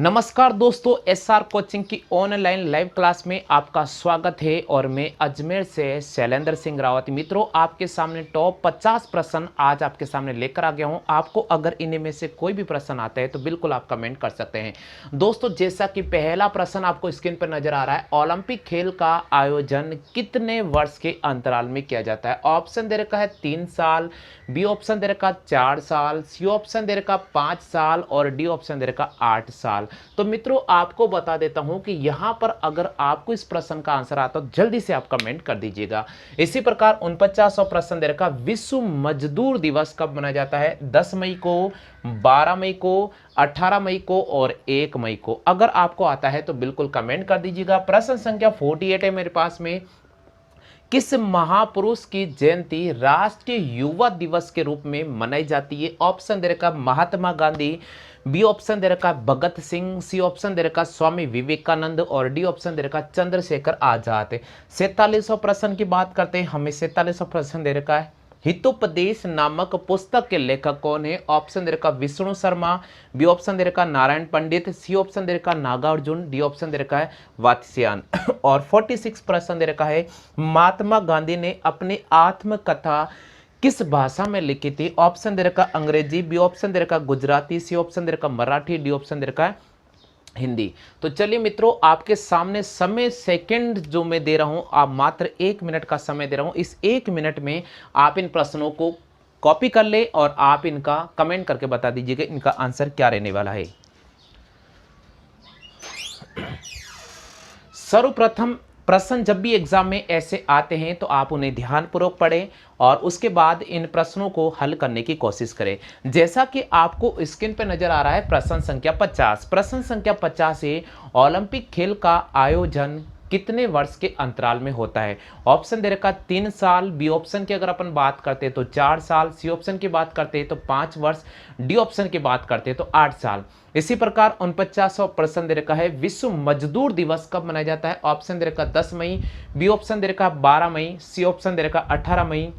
नमस्कार दोस्तों, SR coaching की ऑनलाइन लाइव क्लास में आपका स्वागत है और मैं अजमेर से शैलेंद्र सिंह रावत मित्रों आपके सामने टॉप 50 प्रश्न आज आपके सामने लेकर आ गया हूं। आपको अगर इनमें में से कोई भी प्रश्न आता है तो बिल्कुल आप कमेंट कर सकते हैं। दोस्तों, जैसा कि पहला प्रश्न आपको स्क्रीन पर नजर आ रहा है, ओलंपिक खेल का आयोजन कितने वर्ष के अंतराल में किया जाता है? ऑप्शन दे रखा है 3 साल, बी ऑप्शन दे रखा 4 साल, सी ऑप्शन दे रखा 5 साल और डी ऑप्शन दे रखा 8 साल। तो मित्रों आपको बता देता हूं कि यहां पर अगर आपको इस प्रश्न का आंसर आता तो जल्दी से आप कमेंट कर दीजिएगा। इसी प्रकार 49वां प्रश्न दे रखा, विश्व मजदूर दिवस कब मनाया जाता है? 10 मई को, 12 मई को, 18 मई को और 1 मई को। अगर आपको आता है तो बिल्कुल कमेंट कर दीजिएगा। प्रश्न संख्या 48 है मेरे पास में, किस महापुरुष की जयंती राष्ट्रीय युवा दिवस के रूप में मनाई जाती है? ऑप्शन दे रखा महात्मा गांधी, बी ऑप्शन दे रखा भगत सिंह, सी ऑप्शन दे रखा स्वामी विवेकानंद और डी ऑप्शन दे रखा चंद्रशेखर आजाद। 47वां प्रश्न की बात करते हैं। हमें 47वां प्रश्न दे रखा है, हितोपदेश नामक पुस्तक के लेखक कौन है? ऑप्शन दे रखा विष्णु शर्मा, बी ऑप्शन दे रखा नारायण पंडित, सी ऑप्शन दे रखा नागार्जुन, डी ऑप्शन दे रखा है वात्स्यायन। और 46 प्रश्न दे रखा है, महात्मा गांधी ने अपनी आत्मकथा किस भाषा में लिखी थी? ऑप्शन दे रखा अंग्रेजी, बी ऑप्शन दे रखा गुजराती, सी ऑप्शन दे रखा मराठी, डी ऑप्शन दे रखा है हिंदी। तो चलिए मित्रों, आपके सामने समय सेकंड जो मैं दे रहा हूं, आप मात्र 1 मिनट का समय दे रहा हूं। इस 1 मिनट में आप इन प्रश्नों को कॉपी कर ले और आप इनका कमेंट करके बता दीजिएगा इनका आंसर क्या रहने वाला है। सर्वप्रथम प्रश्न जब भी एग्जाम में ऐसे आते हैं तो आप उन्हें ध्यानपूर्वक पढ़ें और उसके बाद इन प्रश्नों को हल करने की कोशिश करें। जैसा कि आपको स्क्रीन पर नजर आ रहा है, प्रश्न संख्या 50। प्रश्न संख्या 50 है, ओलंपिक खेल का आयोजन कितने वर्ष के अंतराल में होता है? ऑप्शन दे रखा 3 साल, बी ऑप्शन की अगर अपन बात करते हैं तो 4 साल, सी ऑप्शन की बात करते हैं तो 5 वर्ष, डी ऑप्शन की बात करते हैं तो 8 साल। इसी प्रकार 49वां प्रश्न दे रखा है, विश्व मजदूर दिवस कब मनाया जाता है? ऑप्शन दे रखा 10 मई, बी ऑप्शन दे रखा 12 मई, सी ऑप्शन दे रखा 18 मई,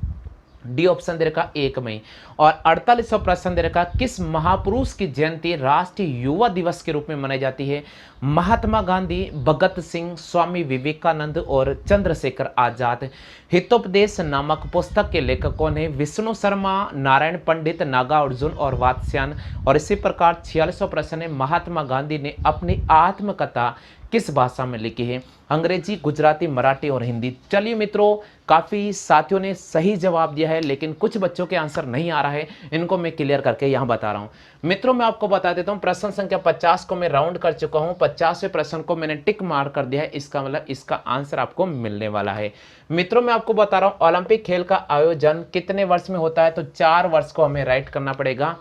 डी ऑप्शन दे रखा 1 मई। और 48वां प्रश्न दे रखा, किस महापुरुष की जयंती राष्ट्रीय युवा दिवस के रूप में मनाई जाती है? महात्मा गांधी, भगत सिंह, स्वामी विवेकानंद और चंद्रशेखर आजाद। हितोपदेश नामक पुस्तक के लेखक कौन है? विष्णु शर्मा, नारायण पंडित, नागार्जुन और वात्स्यायन। और इसी प्रकार 46वां प्रश्न है, महात्मा गांधी ने अपनी आत्मकथा किस भाषा में लिखी है? अंग्रेजी, गुजराती, मराठी और हिंदी। चलिए मित्रों, काफ़ी साथियों ने सही जवाब दिया है, लेकिन कुछ बच्चों के आंसर नहीं आ रहा है, इनको मैं क्लियर करके यहाँ बता रहा हूँ। मित्रों, मैं आपको बता देता हूँ, प्रश्न संख्या 50 को मैं राउंड कर चुका हूँ। 50वें प्रश्न को मैंने टिक मार कर दिया है, इसका मतलब इसका आंसर आपको मिलने वाला है। मित्रों, मैं आपको बता रहा हूँ, ओलंपिक खेल का आयोजन कितने वर्ष में होता है? तो 4 वर्ष को हमें राइट करना पड़ेगा।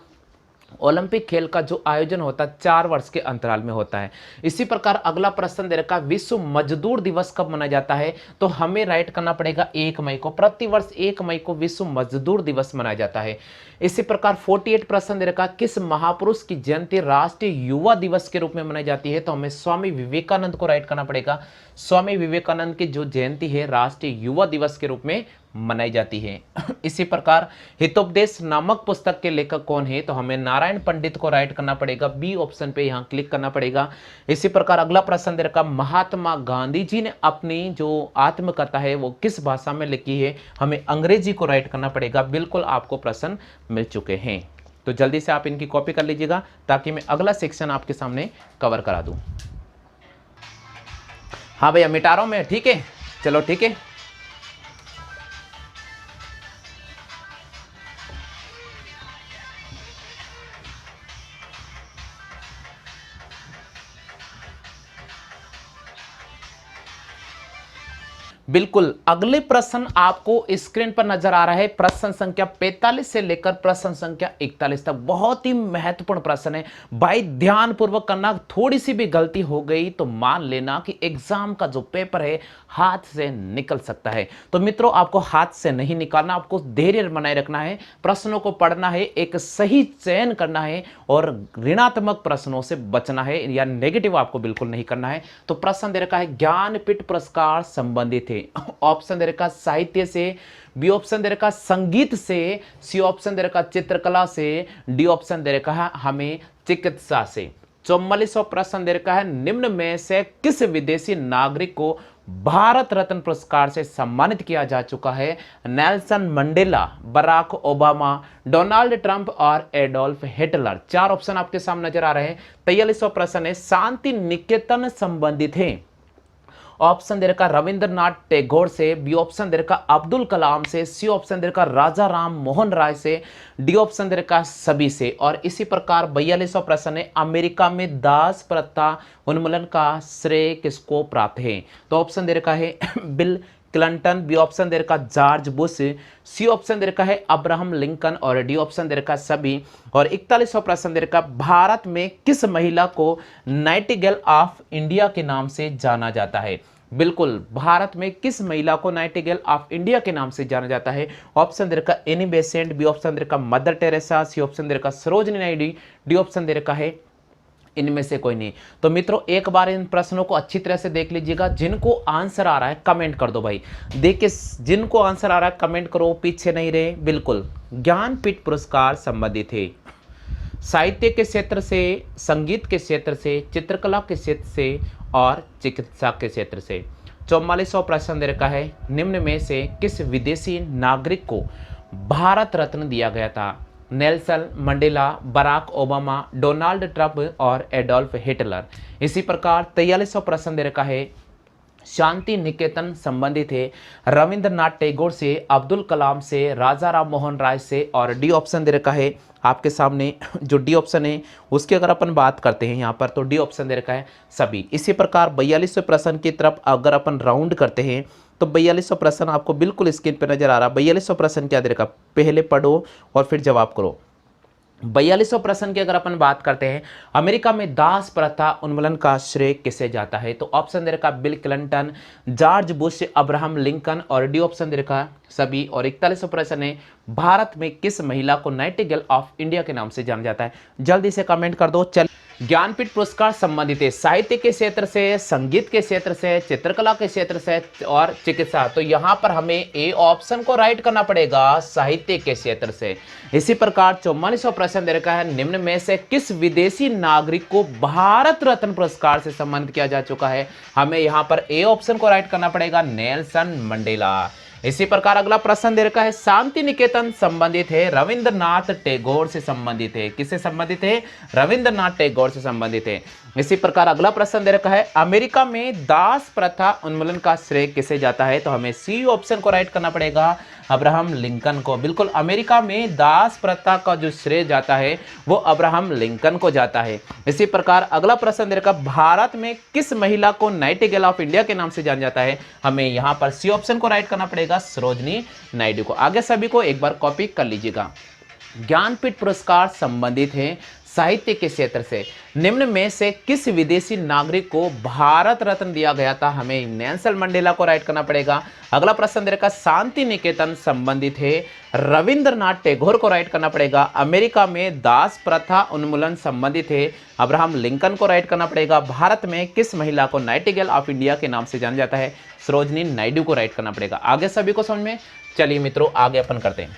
ओलंपिक खेल का जो आयोजन होता है 4 वर्ष के अंतराल में होता है। इसी प्रकार अगला प्रश्न दे रखा, विश्व मजदूर दिवस कब मनाया जाता है? तो हमें राइट करना पड़ेगा 1 मई को। प्रतिवर्ष 1 मई को विश्व मजदूर दिवस मनाया जाता है। इसी प्रकार 48 प्रश्न दे रखा, किस महापुरुष की जयंती राष्ट्रीय युवा दिवस के रूप में मनाई जाती है? तो हमें स्वामी विवेकानंद को राइट करना पड़ेगा। स्वामी विवेकानंद की जो जयंती है राष्ट्रीय युवा दिवस के रूप में मनाई जाती है। इसी प्रकार हितोपदेश नामक पुस्तक के लेखक कौन है? तो हमें नारायण पंडित को राइट करना पड़ेगा, बी ऑप्शन पे यहां क्लिक करना पड़ेगा। इसी प्रकार अगला प्रश्न दे रखा, महात्मा गांधी जी ने अपनी जो आत्मकथा है वो किस भाषा में लिखी है? हमें अंग्रेजी को राइट करना पड़ेगा। बिल्कुल आपको प्रश्न मिल चुके हैं, तो जल्दी से आप इनकी कॉपी कर लीजिएगा ताकि मैं अगला सेक्शन आपके सामने कवर करा दूं। हाँ भैया, मिटा रहा हूं मैं, ठीक है, चलो ठीक है। बिल्कुल, अगले प्रश्न आपको स्क्रीन पर नजर आ रहा है। प्रश्न संख्या 45 से लेकर प्रश्न संख्या 41 तक बहुत ही महत्वपूर्ण प्रश्न है। भाई ध्यान पूर्वक करना, थोड़ी सी भी गलती हो गई तो मान लेना कि एग्जाम का जो पेपर है हाथ से निकल सकता है। तो मित्रों, आपको हाथ से नहीं निकालना, आपको धैर्य बनाए रखना है, प्रश्नों को पढ़ना है, एक सही चयन करना है और ऋणात्मक प्रश्नों से बचना है या नेगेटिव आपको बिल्कुल नहीं करना है। तो प्रश्न दे रखा है, ज्ञानपीठ पुरस्कार संबंधित है। ऑप्शन दे रखा साहित्य से, बी ऑप्शन दे रखा संगीत से, सी ऑप्शन दे रखा चित्रकला से, डी ऑप्शन दे रखा हमें चिकित्सा से। 44वां प्रश्न दे रखा है, निम्न में से किस विदेशी नागरिक को भारत रत्न पुरस्कार से सम्मानित किया जा चुका है? Nelson Mandela, Barack Obama, Donald Trump और एडोल्फ हिटलर। चार ऑप्शन आपके सामने नजर आ रहे हैं। 43वां प्रश्न है, शांति निकेतन संबंधित है। ऑप्शन दे रखा रविंद्रनाथ टैगोर से, बी ऑप्शन दे रखा अब्दुल कलाम से, सी ऑप्शन दे रखा राजा राम मोहन राय से, डी ऑप्शन दे रखा सभी से। और इसी प्रकार 42वां प्रश्न है, अमेरिका में दास प्रथा उन्मूलन का श्रेय किसको प्राप्त है? तो ऑप्शन दे रखा है बिल क्लिंटन, बी ऑप्शन दे रखा जॉर्ज बुश, सी ऑप्शन दे रखा है अब्राहम लिंकन और डी ऑप्शन दे रखा सभी। और 41वां प्रश्न दे रखा, भारत में किस महिला को नाइटिंगेल ऑफ इंडिया के नाम से जाना जाता है? बिल्कुल, भारत में किस महिला को नाइटिंगेल ऑफ इंडिया के नाम से जाना जाता है? ऑप्शन दे रखा एनी बेसेंट, बी ऑप्शन दे रखा मदर टेरेसा, सी ऑप्शन दे रखा सरोजिनी नायडू, डी ऑप्शन दे रखा है इनमें से कोई नहीं। तो मित्रों, एक बार इन प्रश्नों को अच्छी तरह से देख लीजिएगा। जिनको आंसर आ रहा है कमेंट कर दो भाई। देखिए, जिनको आंसर आ रहा है कमेंट करो, पीछे नहीं रहे। बिल्कुल, ज्ञानपीठ पुरस्कार संबंधित है साहित्य के क्षेत्र से, संगीत के क्षेत्र से, चित्रकला के क्षेत्र से और चिकित्सा के क्षेत्र से। 44वां प्रश्न दे रखा है, निम्न में से किस विदेशी नागरिक को भारत रत्न दिया गया था? Nelson Mandela, Barack Obama, Donald Trump और एडोल्फ हिटलर। इसी प्रकार 43वां प्रश्न दे रखा है, शांति निकेतन संबंधित है रविंद्रनाथ टैगोर से, अब्दुल कलाम से, राजा राम मोहन राय से और डी ऑप्शन दे रखा है आपके सामने। जो डी ऑप्शन है उसकी अगर अपन बात करते हैं यहाँ पर, तो डी ऑप्शन दे रखा है सभी। इसी प्रकार 42वें प्रश्न की तरफ अगर अपन राउंड करते हैं तो 42वां प्रश्न आपको बिल्कुल स्क्रीन पर नजर आ रहा है। 42वां प्रश्न क्या दे रखा, पहले पढ़ो और फिर जवाब करो। 42वां प्रश्न की अगर अपन बात करते हैं, अमेरिका में दास प्रथा उन्मूलन का श्रेय किसे जाता है? तो ऑप्शन दे रखा bill Clinton, George Bush, Abraham Lincoln और डी ऑप्शन दे रखा सभी। और 41वां प्रश्न है, भारत में किस महिला को नाइटिंगेल ऑफ इंडिया के नाम से जाना जाता है? जल्दी से कमेंट कर दो। चल, ज्ञानपीठ पुरस्कार संबंधित है साहित्य के क्षेत्र से, संगीत के क्षेत्र से, चित्रकला के क्षेत्र से और चिकित्सा। तो यहाँ पर हमें ए ऑप्शन को राइट करना पड़ेगा, साहित्य के क्षेत्र से। इसी प्रकार 44वां प्रश्न दे रखा है, निम्न में से किस विदेशी नागरिक को भारत रत्न पुरस्कार से सम्मानित किया जा चुका है? हमें यहाँ पर ए ऑप्शन को राइट करना पड़ेगा, नेल्सन मंडेला। इसी प्रकार अगला प्रश्न दे रखा है, शांति निकेतन संबंधित है रविंद्रनाथ टैगोर से संबंधित है। किससे संबंधित है? रविंद्रनाथ टैगोर से संबंधित है। इसी प्रकार अगला प्रश्न दे रखा है, अमेरिका में दास प्रथा उन्मूलन का श्रेय किसे जाता है? तो हमें सी ऑप्शन को राइट करना पड़ेगा, अब्राहम लिंकन को। बिल्कुल, अमेरिका में दास प्रथा का जो श्रेय जाता है वो अब्राहम लिंकन को जाता है। इसी प्रकार अगला प्रश्न दे रखा, भारत में किस महिला को नाइटिंगेल ऑफ इंडिया के नाम से जाना जाता है? हमें यहाँ पर सी ऑप्शन को राइट करना पड़ेगा, सरोजिनी नायडू को। आगे सभी को एक बार कॉपी कर लीजिएगा। ज्ञानपीठ पुरस्कार संबंधित है साहित्य के क्षेत्र से, निम्न में से किस विदेशी नागरिक को भारत रत्न दिया गया था? हमें नेल्सन मंडेला को राइट करना पड़ेगा। अगला प्रश्न दे रखा, शांति निकेतन संबंधित है रविंद्रनाथ टैगोर को राइट करना पड़ेगा। अमेरिका में दास प्रथा उन्मूलन संबंधित है अब्राहम लिंकन को राइट करना पड़ेगा। भारत में किस महिला को नाइटिंगेल ऑफ इंडिया के नाम से जाना जाता है? सरोजिनी नायडू को राइट करना पड़ेगा। आगे सभी को समझ में? चलिए मित्रों, आगे अपन करते हैं।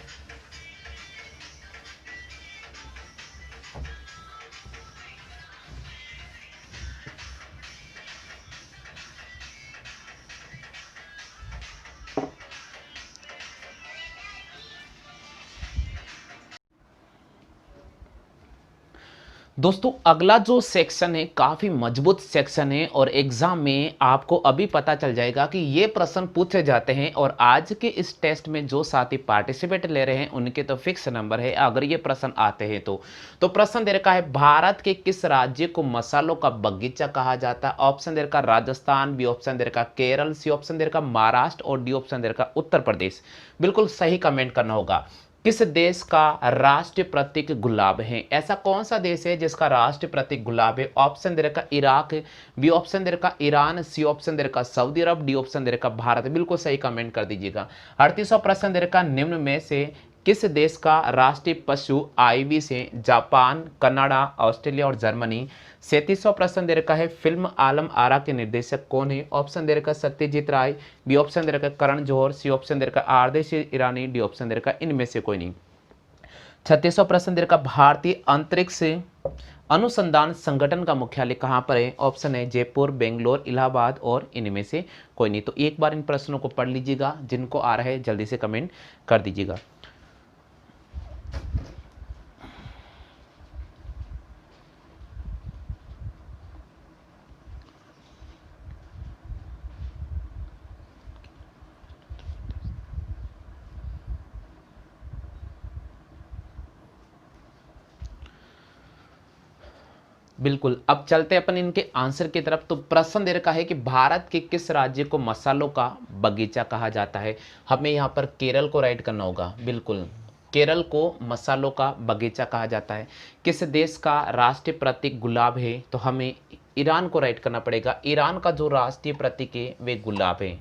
दोस्तों, अगला जो सेक्शन है काफ़ी मजबूत सेक्शन है और एग्जाम में आपको अभी पता चल जाएगा कि ये प्रश्न पूछे जाते हैं। और आज के इस टेस्ट में जो साथी पार्टिसिपेट ले रहे हैं उनके तो फिक्स नंबर है अगर ये प्रश्न आते हैं तो प्रश्न दे रखा है, भारत के किस राज्य को मसालों का बगीचा कहा जाता है? ऑप्शन दे रखा राजस्थान, बी ऑप्शन दे रखा केरल, सी ऑप्शन दे रखा महाराष्ट्र और डी ऑप्शन दे रखा उत्तर प्रदेश। बिल्कुल सही कमेंट करना होगा। किस देश का राष्ट्रीय प्रतीक गुलाब है? ऐसा कौन सा देश है जिसका राष्ट्रीय प्रतीक गुलाब है? ऑप्शन दे रखा इराक, बी ऑप्शन दे रखा ईरान, सी ऑप्शन दे रखा सऊदी अरब, डी ऑप्शन दे रखा भारत। बिल्कुल सही कमेंट कर दीजिएगा। 38वां प्रश्न दे रखा, निम्न में से किस देश का राष्ट्रीय पशु आईवी से? जापान, कनाडा, ऑस्ट्रेलिया और जर्मनी। 37वां प्रश्न दे रखा है, फिल्म आलम आरा के निर्देशक कौन है? ऑप्शन दे रखा सत्यजीत राय, बी ऑप्शन दे रखा करण जौहर, सी ऑप्शन दे रखा आरदेशी ईरानी, डी ऑप्शन दे रखा इनमें से कोई नहीं। 36वां प्रश्न दे रखा, भारतीय अनुसंधान संगठन का मुख्यालय कहाँ पर है? ऑप्शन है जयपुर, बेंगलोर, इलाहाबाद और इनमें से कोई नहीं। तो एक बार इन प्रश्नों को पढ़ लीजिएगा, जिनको आ रहा है जल्दी से कमेंट कर दीजिएगा। बिल्कुल, अब चलते हैं अपन इनके आंसर की तरफ। तो प्रश्न दे रखा है कि भारत के किस राज्य को मसालों का बगीचा कहा जाता है? हमें यहाँ पर केरल को राइट करना होगा। बिल्कुल, केरल को मसालों का बगीचा कहा जाता है। किस देश का राष्ट्रीय प्रतीक गुलाब है? तो हमें ईरान को राइट करना पड़ेगा। ईरान का जो राष्ट्रीय प्रतीक है वे गुलाब है।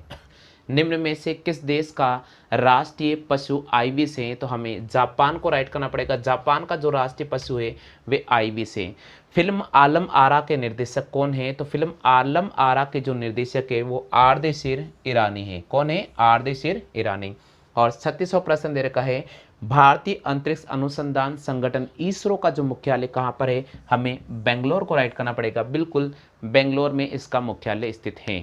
निम्न में से किस देश का राष्ट्रीय पशु आइबिस है? तो हमें जापान को राइट करना पड़ेगा। जापान का जो राष्ट्रीय पशु है वे आइबिस है। फिल्म आलम आरा के निर्देशक कौन है? तो फिल्म आलम आरा के जो निर्देशक है वो आर्देशिर ईरानी है। कौन है? आर्देशिर ईरानी। और 36वां प्रश्न दे रखा है, भारतीय अंतरिक्ष अनुसंधान संगठन इसरो का जो मुख्यालय कहाँ पर है? हमें बेंगलोर को राइट करना पड़ेगा। बिल्कुल, बेंगलोर में इसका मुख्यालय स्थित है।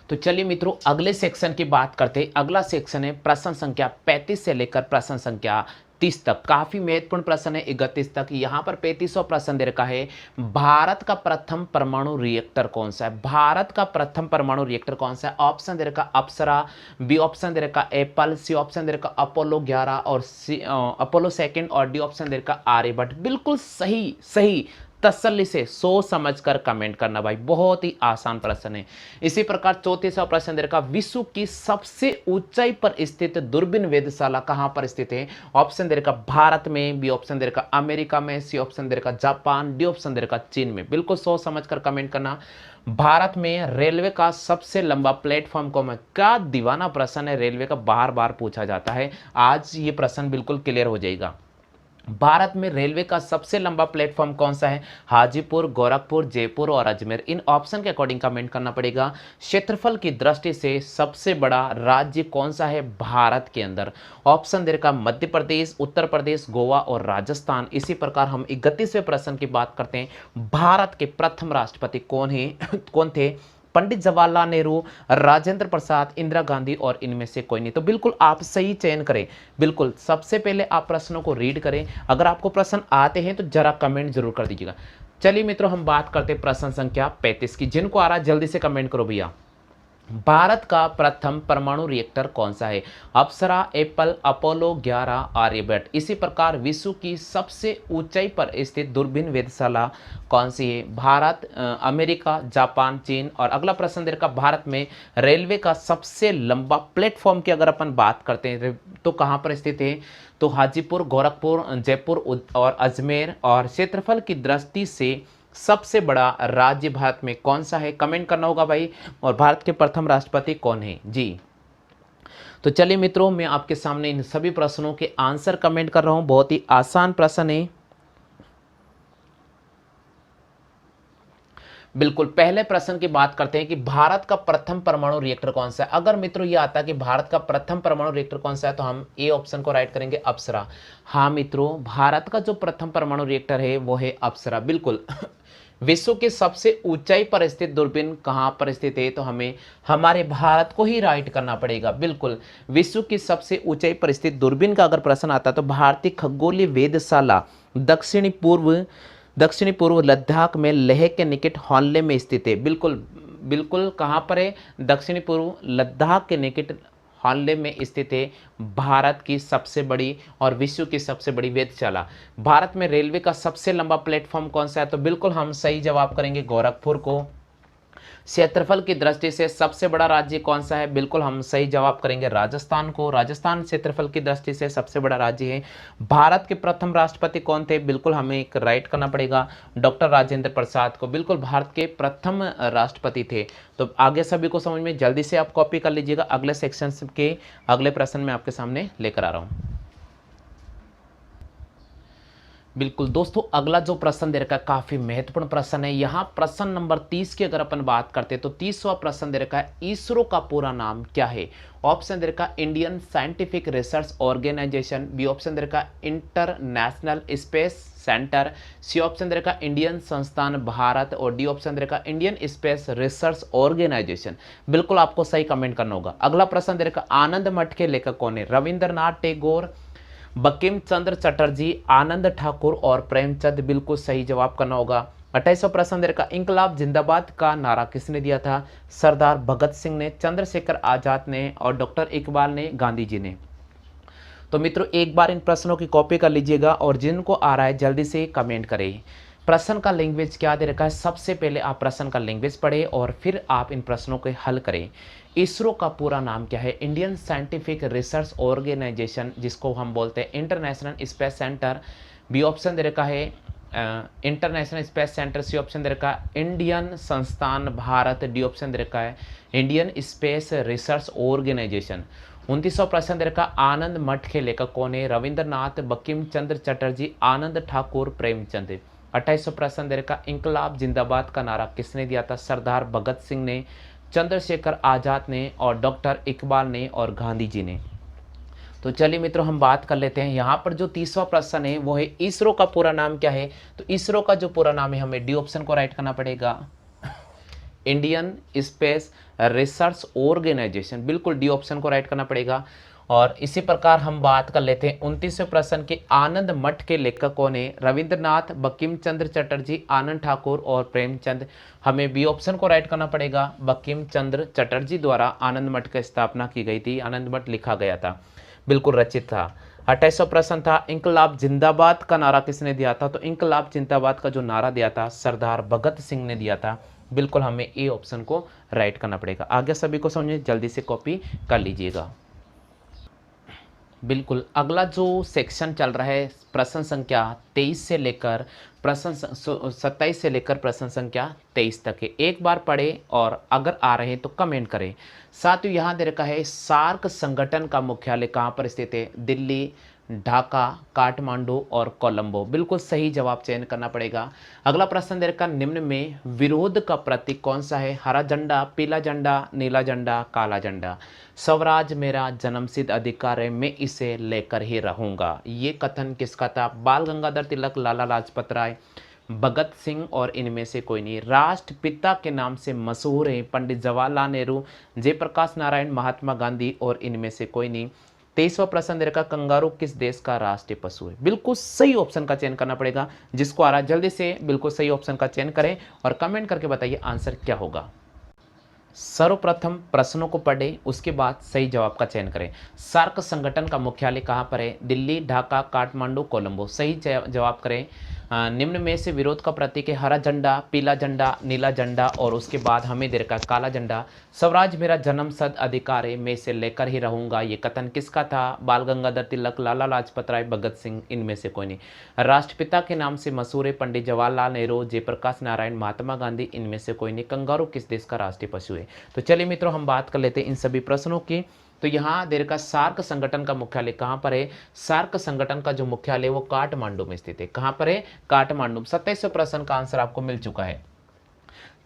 तो चलिए मित्रों, अगले सेक्शन की बात करते हैं। अगला सेक्शन है प्रश्न संख्या 35 से लेकर प्रश्न संख्या 30 तक। काफी महत्वपूर्ण प्रश्न है 31 तक। यहाँ पर 35वां प्रश्न दे रखा है, भारत का प्रथम परमाणु रिएक्टर कौन सा है? भारत का प्रथम परमाणु रिएक्टर कौन सा है? ऑप्शन दे रखा अप्सरा, बी ऑप्शन दे रखा एप्पल, सी ऑप्शन दे रखा अपोलो 11 और सी अपोलो सेकंड और डी ऑप्शन दे रखा आर्यभट्ट। बिल्कुल सही सही, तसल्ली से सोच समझकर कमेंट करना भाई, बहुत ही आसान प्रश्न है। इसी प्रकार 34वां प्रश्न दे रखा, विश्व की सबसे ऊंचाई पर स्थित दूरबीन वेधशाला कहां पर स्थित है? ऑप्शन दे रखा भारत में, बी ऑप्शन दे रखा अमेरिका में, सी ऑप्शन दे रखा जापान, डी ऑप्शन दे रखा चीन में। बिल्कुल सोच समझकर कमेंट करना। भारत में रेलवे का सबसे लंबा प्लेटफॉर्म कौन है? क्या दीवाना प्रश्न है, रेलवे का बार बार पूछा जाता है। आज ये प्रश्न बिल्कुल क्लियर हो जाएगा। भारत में रेलवे का सबसे लंबा प्लेटफॉर्म कौन सा है? हाजीपुर, गोरखपुर, जयपुर और अजमेर। इन ऑप्शन के अकॉर्डिंग कमेंट करना पड़ेगा। क्षेत्रफल की दृष्टि से सबसे बड़ा राज्य कौन सा है भारत के अंदर? ऑप्शन दे रखा मध्य प्रदेश, उत्तर प्रदेश, गोवा और राजस्थान। इसी प्रकार हम 31वें प्रश्न की बात करते हैं। भारत के प्रथम राष्ट्रपति कौन है कौन थे? पंडित जवाहरलाल नेहरू, राजेंद्र प्रसाद, इंदिरा गांधी और इनमें से कोई नहीं। तो बिल्कुल आप सही चयन करें। बिल्कुल सबसे पहले आप प्रश्नों को रीड करें। अगर आपको प्रश्न आते हैं तो जरा कमेंट जरूर कर दीजिएगा। चलिए मित्रों, हम बात करते हैं प्रश्न संख्या 35 की। जिनको आ रहा है जल्दी से कमेंट करो भैया। भारत का प्रथम परमाणु रिएक्टर कौन सा है? अप्सरा, एप्पल, अपोलो 11, आर्यभट्ट। इसी प्रकार विश्व की सबसे ऊंचाई पर स्थित दूरबीन वेधशाला कौन सी है? भारत, अमेरिका, जापान, चीन। और अगला प्रश्न दे रखा, भारत में रेलवे का सबसे लंबा प्लेटफॉर्म की अगर अपन बात करते हैं तो कहाँ पर स्थित है? तो हाजीपुर, गोरखपुर, जयपुर और अजमेर। और क्षेत्रफल की दृष्टि से सबसे बड़ा राज्य भारत में कौन सा है? कमेंट करना होगा भाई। और भारत के प्रथम राष्ट्रपति कौन है जी? तो चलिए मित्रों, मैं आपके सामने इन सभी प्रश्नों के आंसर कमेंट कर रहा हूं। बहुत ही आसान प्रश्न है। बिल्कुल, पहले प्रश्न की बात करते हैं कि भारत का प्रथम परमाणु रिएक्टर कौन सा है। अगर मित्रों ये आता है कि भारत का प्रथम परमाणु रिएक्टर कौन सा है तो हम ए ऑप्शन को राइट करेंगे, अप्सरा। हाँ मित्रों, भारत का जो प्रथम परमाणु रिएक्टर है वो है अप्सरा। बिल्कुल विश्व के सबसे ऊंचाई पर स्थित दूरबीन कहाँ पर स्थित है? तो हमें हमारे भारत को ही राइट करना पड़ेगा। बिल्कुल, विश्व की सबसे ऊंचाई पर स्थित दूरबीन का अगर प्रश्न आता है तो भारतीय खगोलीय वेधशाला दक्षिणी पूर्व लद्दाख में लेह के निकट हॉनले में स्थित है। बिल्कुल बिल्कुल, कहाँ पर है? दक्षिणी पूर्व लद्दाख के निकट हॉनले में स्थित है भारत की सबसे बड़ी और विश्व की सबसे बड़ी वेधशाला। भारत में रेलवे का सबसे लंबा प्लेटफॉर्म कौन सा है? तो बिल्कुल हम सही जवाब करेंगे गोरखपुर को। क्षेत्रफल की दृष्टि से सबसे बड़ा राज्य कौन सा है? बिल्कुल हम सही जवाब करेंगे राजस्थान को। राजस्थान क्षेत्रफल की दृष्टि से सबसे बड़ा राज्य है। भारत के प्रथम राष्ट्रपति कौन थे? बिल्कुल हमें एक राइट करना पड़ेगा, डॉक्टर राजेंद्र प्रसाद को। बिल्कुल भारत के प्रथम राष्ट्रपति थे। तो आगे सभी को समझ में, जल्दी से आप कॉपी कर लीजिएगा। अगले सेक्शन के अगले प्रश्न में आपके सामने लेकर आ रहा हूँ। बिल्कुल दोस्तों, अगला जो प्रश्न दे रखा है काफ़ी महत्वपूर्ण प्रश्न है। यहाँ प्रश्न नंबर 30 की अगर अपन बात करते हैं तो 30वां प्रश्न दे रखा है, इसरो का पूरा नाम क्या है? ऑप्शन दे रखा है Indian scientific research organisation, B option दे रखा है international space centre, C option दे रखा है इंडियन संस्थान भारत, और डी ऑप्शन दे रखा है इंडियन स्पेस रिसर्च ऑर्गेनाइजेशन। बिल्कुल आपको सही कमेंट करना होगा। अगला प्रश्न दे रखा है, आनंद मठ के लेखक कौन है? रविंद्रनाथ टैगोर, बंकिम चंद्र चटर्जी, आनंद ठाकुर और प्रेमचंद। बिल्कुल सही जवाब करना होगा। 28वां प्रश्न दे रखा, इंकलाब जिंदाबाद का नारा किसने दिया था? सरदार भगत सिंह ने, चंद्रशेखर आजाद ने और डॉक्टर इकबाल ने, गांधी जी ने। तो मित्रों एक बार इन प्रश्नों की कॉपी कर लीजिएगा और जिनको आ रहा है जल्दी से कमेंट करें। प्रश्न का लैंग्वेज क्या दे रखा है, सबसे पहले आप प्रश्न का लैंग्वेज पढ़ें और फिर आप इन प्रश्नों को हल करें। इसरो का पूरा नाम क्या है? इंडियन साइंटिफिक रिसर्च ऑर्गेनाइजेशन, जिसको हम बोलते हैं international space centre. B option दे रखा है international space centre, C option दे रखा है इंडियन संस्थान भारत, डी ऑप्शन दे रखा है इंडियन स्पेस रिसर्च ऑर्गेनाइजेशन। 29वां प्रश्न दे रखा, आनंद मठ के लेखक कौन है? रविंद्रनाथ, बंकिम चंद्र चटर्जी, आनंद ठाकुर, प्रेमचंद। 28वां प्रश्न दे रखा, इंकलाब जिंदाबाद का नारा किसने दिया था? सरदार भगत सिंह ने, चंद्रशेखर आजाद ने और डॉक्टर इकबाल ने और गांधी जी ने। तो चलिए मित्रों हम बात कर लेते हैं। यहाँ पर जो 30वां प्रश्न है वो है, इसरो का पूरा नाम क्या है? तो इसरो का जो पूरा नाम है हमें डी ऑप्शन को राइट करना पड़ेगा, इंडियन स्पेस रिसर्च ऑर्गेनाइजेशन। बिल्कुल डी ऑप्शन को राइट करना पड़ेगा। और इसी प्रकार हम बात कर लेते हैं 29वें प्रश्न के, आनंद मठ के लेखक कौन है? रविंद्रनाथ, बंकिम चंद्र चटर्जी, आनंद ठाकुर और प्रेमचंद। हमें बी ऑप्शन को राइट करना पड़ेगा, बंकिम चंद्र चटर्जी द्वारा आनंद मठ की स्थापना की गई थी, आनंद मठ लिखा गया था, बिल्कुल रचित था। 28वां प्रश्न था, इंकलाब जिंदाबाद का नारा किसने दिया था? तो इंकलाब जिंदाबाद का जो नारा दिया था सरदार भगत सिंह ने दिया था। बिल्कुल हमें ए ऑप्शन को राइट करना पड़ेगा। आगे सभी को समझिए, जल्दी से कॉपी कर लीजिएगा। बिल्कुल अगला जो सेक्शन चल रहा है, प्रश्न संख्या 23 से लेकर प्रश्न 27 से लेकर प्रश्न संख्या 23 तक है। एक बार पढ़े और अगर आ रहे हैं तो कमेंट करें। साथ ही यहाँ दे रखा है, सार्क संगठन का मुख्यालय कहाँ पर स्थित है? दिल्ली, ढाका, काठमांडू और कोलंबो। बिल्कुल सही जवाब चयन करना पड़ेगा। अगला प्रश्न दे रखा, निम्न में विरोध का प्रतीक कौन सा है? हरा झंडा, पीला झंडा, नीला झंडा, काला झंडा। स्वराज मेरा जन्मसिद्ध अधिकार है, मैं इसे लेकर ही रहूंगा। ये कथन किसका था? बाल गंगाधर तिलक, लाला लाजपत राय, भगत सिंह और इनमें से कोई नहीं। राष्ट्रपिता के नाम से मशहूर हैं पंडित जवाहरलाल नेहरू, जयप्रकाश नारायण, महात्मा गांधी और इनमें से कोई नहीं। 23वां प्रश्न दे रखा, कंगारू किस देश का राष्ट्रीय पशु है? बिल्कुल सही ऑप्शन का चयन करना पड़ेगा। जिसको आ रहा है जल्दी से बिल्कुल सही ऑप्शन का चयन करें और कमेंट करके बताइए आंसर क्या होगा। सर्वप्रथम प्रश्नों को पढ़ें, उसके बाद सही जवाब का चयन करें। सार्क संगठन का मुख्यालय कहाँ पर है? दिल्ली, ढाका, काठमांडू, कोलंबो। सही जवाब करें। निम्न में से विरोध का प्रतीक है हरा झंडा, पीला झंडा, नीला झंडा और उसके बाद हमें दे रखा है काला झंडा। स्वराज मेरा जन्मसिद्ध अधिकार है, मैं इसे लेकर ही रहूंगा। ये कथन किसका था? बाल गंगाधर तिलक, लाला लाजपत राय, भगत सिंह, इनमें से कोई नहीं। राष्ट्रपिता के नाम से मशहूर है पंडित जवाहरलाल नेहरू, जयप्रकाश नारायण, महात्मा गांधी, इनमें से कोई नहीं। कंगारू किस देश का राष्ट्रीय पशु है? तो चलिए मित्रों हम बात कर लेते हैं इन सभी प्रश्नों की। तो यहाँ दे रखा, सार्क संगठन का मुख्यालय कहाँ पर है? सार्क संगठन का जो मुख्यालय वो काठमांडू में स्थित है। कहाँ पर है? काठमांडू। 27वें प्रश्न का आंसर आपको मिल चुका है।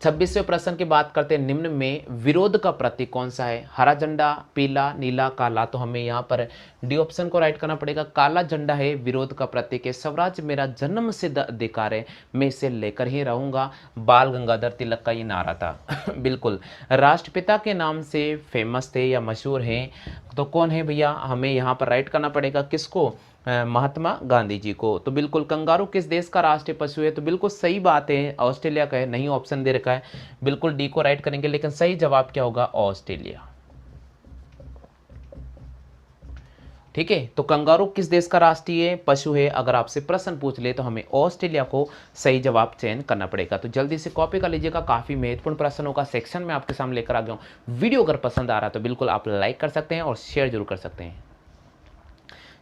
26वें प्रश्न की बात करते हैं, निम्न में विरोध का प्रतीक कौन सा है? हरा झंडा, पीला, नीला, काला। तो हमें यहाँ पर डी ऑप्शन को राइट करना पड़ेगा। काला झंडा है विरोध का प्रतीक है। स्वराज मेरा जन्मसिद्ध अधिकार है, मैं इसे लेकर ही रहूंगा। बाल गंगाधर तिलक का ये नारा था। बिल्कुल राष्ट्रपिता के नाम से फेमस थे या मशहूर हैं, तो कौन है भैया? हमें यहाँ पर राइट करना पड़ेगा किसको? महात्मा गांधी जी को। तो बिल्कुल कंगारू किस देश का राष्ट्रीय पशु है? तो बिल्कुल सही बात है, ऑस्ट्रेलिया का है। नहीं ऑप्शन दे रखा है, बिल्कुल डी को राइट करेंगे, लेकिन सही जवाब क्या होगा? ऑस्ट्रेलिया। ठीक है, तो कंगारू किस देश का राष्ट्रीय पशु है? अगर आपसे प्रश्न पूछ ले तो हमें ऑस्ट्रेलिया को सही जवाब चयन करना पड़ेगा। तो जल्दी से कॉपी कर लीजिएगा, काफी महत्वपूर्ण प्रश्नों का सेक्शन में आपके सामने लेकर आ गया हूँ। वीडियो अगर पसंद आ रहा है तो बिल्कुल आप लाइक कर सकते हैं और शेयर जरूर कर सकते हैं।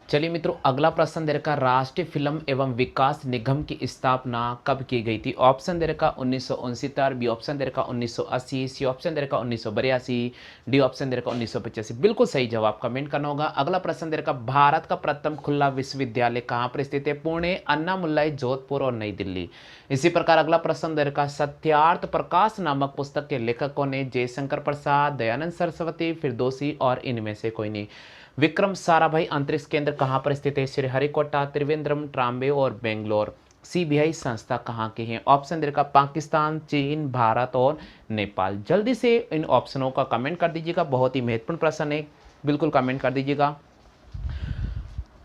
चलिए मित्रों, अगला प्रश्न दे रखा राष्ट्रीय फिल्म एवं विकास निगम की स्थापना कब की गई थी। ऑप्शन दे रखा 1969, बी ऑप्शन दे रखा 1980, सी ऑप्शन दे रखा 1982, डी ऑप्शन दे रखा 1985। बिल्कुल सही जवाब कमेंट करना होगा। अगला प्रश्न दे रखा भारत का प्रथम खुला विश्वविद्यालय कहाँ पर स्थित है। पुणे, अन्नामुलाई, जोधपुर और नई दिल्ली। इसी प्रकार अगला प्रश्न दे रखा सत्यार्थ प्रकाश नामक पुस्तक के लेखकों ने जयशंकर प्रसाद, दयानंद सरस्वती, फिरदौसी और इनमें से कोई नहीं। विक्रम साराभाई अंतरिक्ष केंद्र कहाँ पर स्थित है। श्रीहरिकोटा, त्रिवेंद्रम, ट्राम्बे और बेंगलोर। सीबीआई संस्था कहाँ के हैं। ऑप्शन दे रखा पाकिस्तान, चीन, भारत और नेपाल। जल्दी से इन ऑप्शनों का कमेंट कर दीजिएगा, बहुत ही महत्वपूर्ण प्रश्न है, बिल्कुल कमेंट कर दीजिएगा।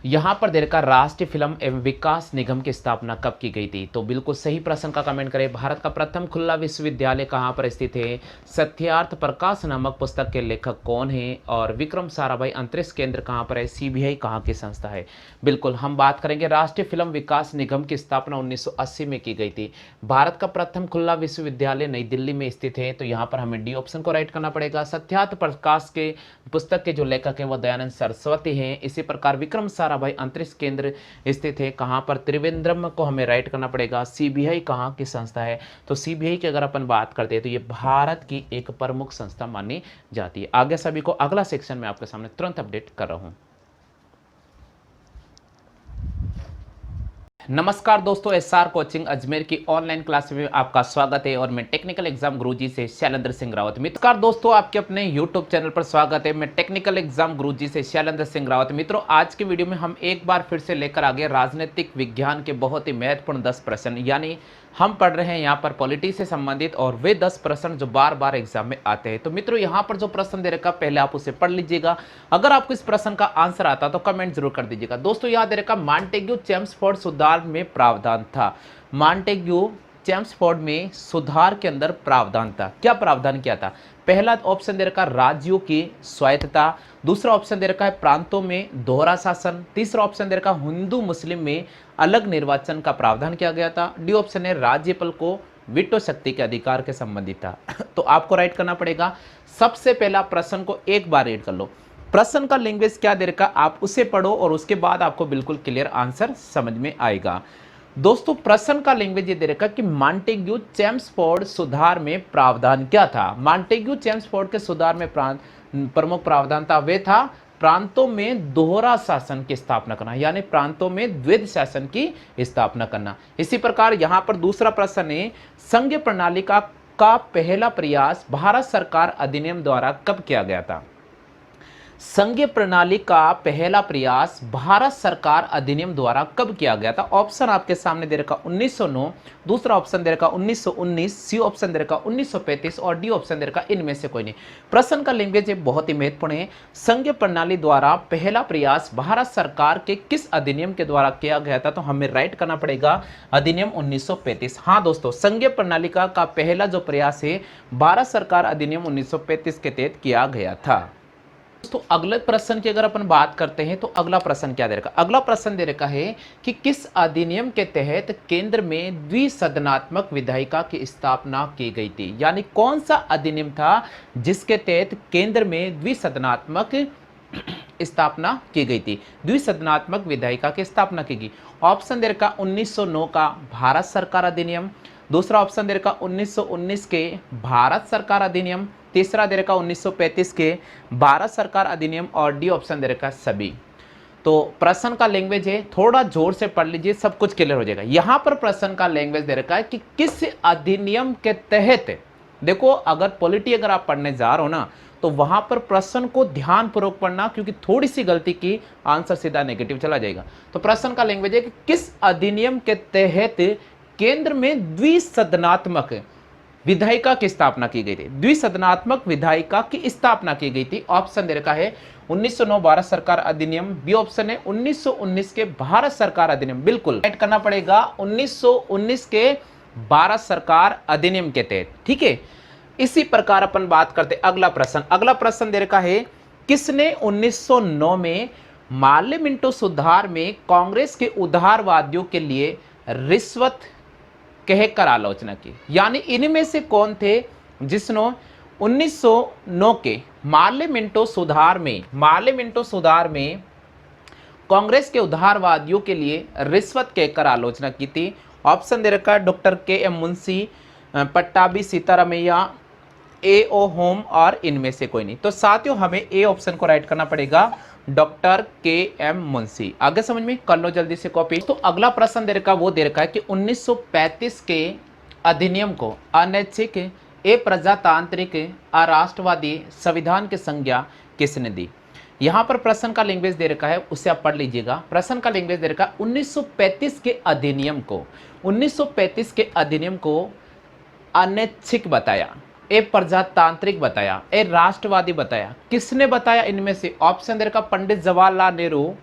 यहाँ पर दे रखा राष्ट्रीय फिल्म एवं विकास निगम की स्थापना कब की गई थी। तो बिल्कुल सही प्रश्न का कमेंट करें। भारत का प्रथम खुला विश्वविद्यालय कहाँ पर स्थित है। सत्यार्थ प्रकाश नामक पुस्तक के लेखक कौन हैं और विक्रम साराभाई अंतरिक्ष केंद्र कहाँ पर है। सीबीआई कहाँ की संस्था है। बिल्कुल हम बात करेंगे राष्ट्रीय फिल्म विकास निगम की स्थापना 1980 में की गई थी। भारत का प्रथम खुला विश्वविद्यालय नई दिल्ली में स्थित है। तो यहाँ पर हमें डी ऑप्शन को राइट करना पड़ेगा। सत्यार्थ प्रकाश के पुस्तक के जो लेखक हैं वो दयानंद सरस्वती हैं। इसी प्रकार विक्रम भाई अंतरिक्ष केंद्र स्थित है कहां पर। त्रिवेंद्रम को हमें राइट करना पड़ेगा। सीबीआई कहां की संस्था है। तो सीबीआई की अगर अपन बात करते हैं तो ये भारत की एक प्रमुख संस्था मानी जाती है। आगे सभी को अगला सेक्शन में आपके सामने तुरंत अपडेट कर रहा हूं। नमस्कार दोस्तों, एसआर कोचिंग अजमेर की ऑनलाइन क्लास में आपका स्वागत है और मैं टेक्निकल एग्जाम गुरुजी से शैलेंद्र सिंह रावत। नमस्कार दोस्तों, आपके अपने यूट्यूब चैनल पर स्वागत है। मैं टेक्निकल एग्जाम गुरुजी से शैलेंद्र सिंह रावत। मित्रों, आज के वीडियो में हम एक बार फिर से लेकर आ गए राजनीतिक विज्ञान के बहुत ही महत्वपूर्ण 10 प्रश्न, यानी हम पढ़ रहे हैं यहाँ पर पॉलिटी से संबंधित और वे 10 प्रश्न जो बार बार एग्जाम में आते हैं। तो मित्रों, यहाँ पर जो प्रश्न दे रखा पहले आप उसे पढ़ लीजिएगा। अगर आपको इस प्रश्न का आंसर आता तो कमेंट जरूर कर दीजिएगा। दोस्तों, यहाँ दे रखा मॉन्टेग्यू चेम्सफोर्ड सुधार में प्रावधान था। मॉन्टेग्यू चेम्सफोर्ड में सुधार के अंदर प्रावधान था। क्या प्रावधान किया था। पहला ऑप्शन दे रखा राज्यों की स्वायत्तता। दूसरा ऑप्शन दे रखा है प्रांतों में दोहरा शासन। तीसरा ऑप्शन दे रखा हिंदू मुस्लिम में अलग निर्वाचन का प्रावधान किया गया था। डी ऑप्शन है राज्यपाल को वीटो शक्ति के अधिकार के संबंधित था। तो आपको राइट करना पड़ेगा। सबसे पहला प्रश्न को एक बार रीड कर लो। प्रश्न का लैंग्वेज क्या दे रखा आप उसे पढ़ो और उसके बाद आपको बिल्कुल क्लियर आंसर समझ में आएगा। दोस्तों, प्रश्न का लैंग्वेज ये दे रखा कि मॉन्टेग्यू चेम्सफोर्ड सुधार में प्रावधान क्या था। मॉन्टेग्यू चेम्सफोर्ड के सुधार में प्रमुख प्रावधान था वे था प्रांतों में दोहरा शासन की स्थापना करना, यानी प्रांतों में द्वैध शासन की स्थापना करना। इसी प्रकार यहां पर दूसरा प्रश्न है संघीय प्रणाली का पहला प्रयास भारत सरकार अधिनियम द्वारा कब किया गया था। संघीय प्रणाली का पहला प्रयास भारत सरकार अधिनियम द्वारा कब किया गया था। ऑप्शन आपके सामने दे रखा 1909, दूसरा ऑप्शन दे रखा 1919, सी ऑप्शन दे रखा 1935 और डी ऑप्शन दे रखा इनमें से कोई नहीं। प्रश्न का लैंग्वेज बहुत ही महत्वपूर्ण है। संघीय प्रणाली द्वारा पहला प्रयास भारत सरकार के किस अधिनियम के द्वारा किया गया था। तो हमें राइट करना पड़ेगा अधिनियम 1935। हाँ दोस्तों, संघीय प्रणाली का पहला जो प्रयास है भारत सरकार अधिनियम 1935 के तहत किया गया था। तो अगले प्रश्न की अगर अपन बात करते हैं तो अगला प्रश्न क्या दे रखा। अगला प्रश्न दे रखा है कि किस अधिनियम के तहत केंद्र में द्विसदनात्मक विधायिका की स्थापना की गई थी। यानी कौन सा अधिनियम था जिसके तहत केंद्र में द्विसदनात्मक स्थापना की गई थी। द्विसदनात्मक विधायिका की स्थापना की गई। ऑप्शन दे रखा 1909 का भारत सरकार अधिनियम। दूसरा ऑप्शन दे रखा 1919 के भारत सरकार अधिनियम। तीसरा दे रखा 1935 के भारत सरकार अधिनियम और डी ऑप्शन दे रखा सभी। तो प्रश्न का लैंग्वेज है, थोड़ा जोर से पढ़ लीजिए, सब कुछ क्लियर हो जाएगा। यहां पर प्रश्न का लैंग्वेज दे रखा है कि किस अधिनियम के तहत। देखो, अगर पॉलिटी अगर आप पढ़ने जा रहे हो ना तो वहां पर प्रश्न को ध्यानपूर्वक पढ़ना, क्योंकि थोड़ी सी गलती की आंसर सीधा नेगेटिव चला जाएगा। तो प्रश्न का लैंग्वेज है कि किस अधिनियम के तहत केंद्र में द्विसदनात्मक विधायिका की स्थापना की गई थी। द्विसदनात्मक विधायिका की स्थापना की गई थी। ऑप्शन दे रखा है 1909 भारत सरकार अधिनियम। बी ऑप्शन है 1919 के भारत सरकार अधिनियम। बिल्कुल ऐड करना पड़ेगा 1919 के भारत सरकार अधिनियम के तहत। ठीक है, इसी प्रकार अपन बात करते अगला प्रश्न। अगला प्रश्न दे रखा है किसने 1909 में माल्य मिंटो सुधार में कांग्रेस के उदारवादियों के लिए रिश्वत कहकर आलोचना की। यानी इनमें से कौन थे जिसने 1909 के माल्य मिंटो सुधार में कांग्रेस के उदारवादियों के लिए रिश्वत कहकर आलोचना की थी? ऑप्शन दे रखा है डॉक्टर के एम मुंशी, पट्टाभी सीतारामैया, ए ओ होम और इनमें से कोई नहीं। तो साथियों हमें ए ऑप्शन को राइट करना पड़ेगा, डॉक्टर के एम मुंशी। आगे समझ में कर लो जल्दी से कॉपी। तो अगला प्रश्न दे रखा वो दे रखा है कि 1935 के अधिनियम को अनैच्छिक, प्रजातांत्रिक, अराष्ट्रवादी संविधान की संज्ञा किसने दी? यहाँ पर प्रश्न का लैंग्वेज दे रखा है, उसे आप पढ़ लीजिएगा। प्रश्न का लैंग्वेज दे रखा है 1935 के अधिनियम को, 1935 के अधिनियम को अनैच्छिक बताया, ए प्रजातांत्रिक बताया, ए राष्ट्रवादी बताया। किसने बताया इनमें से? ऑप्शन दे रखा पंडित जवाहरलाल नेहरू,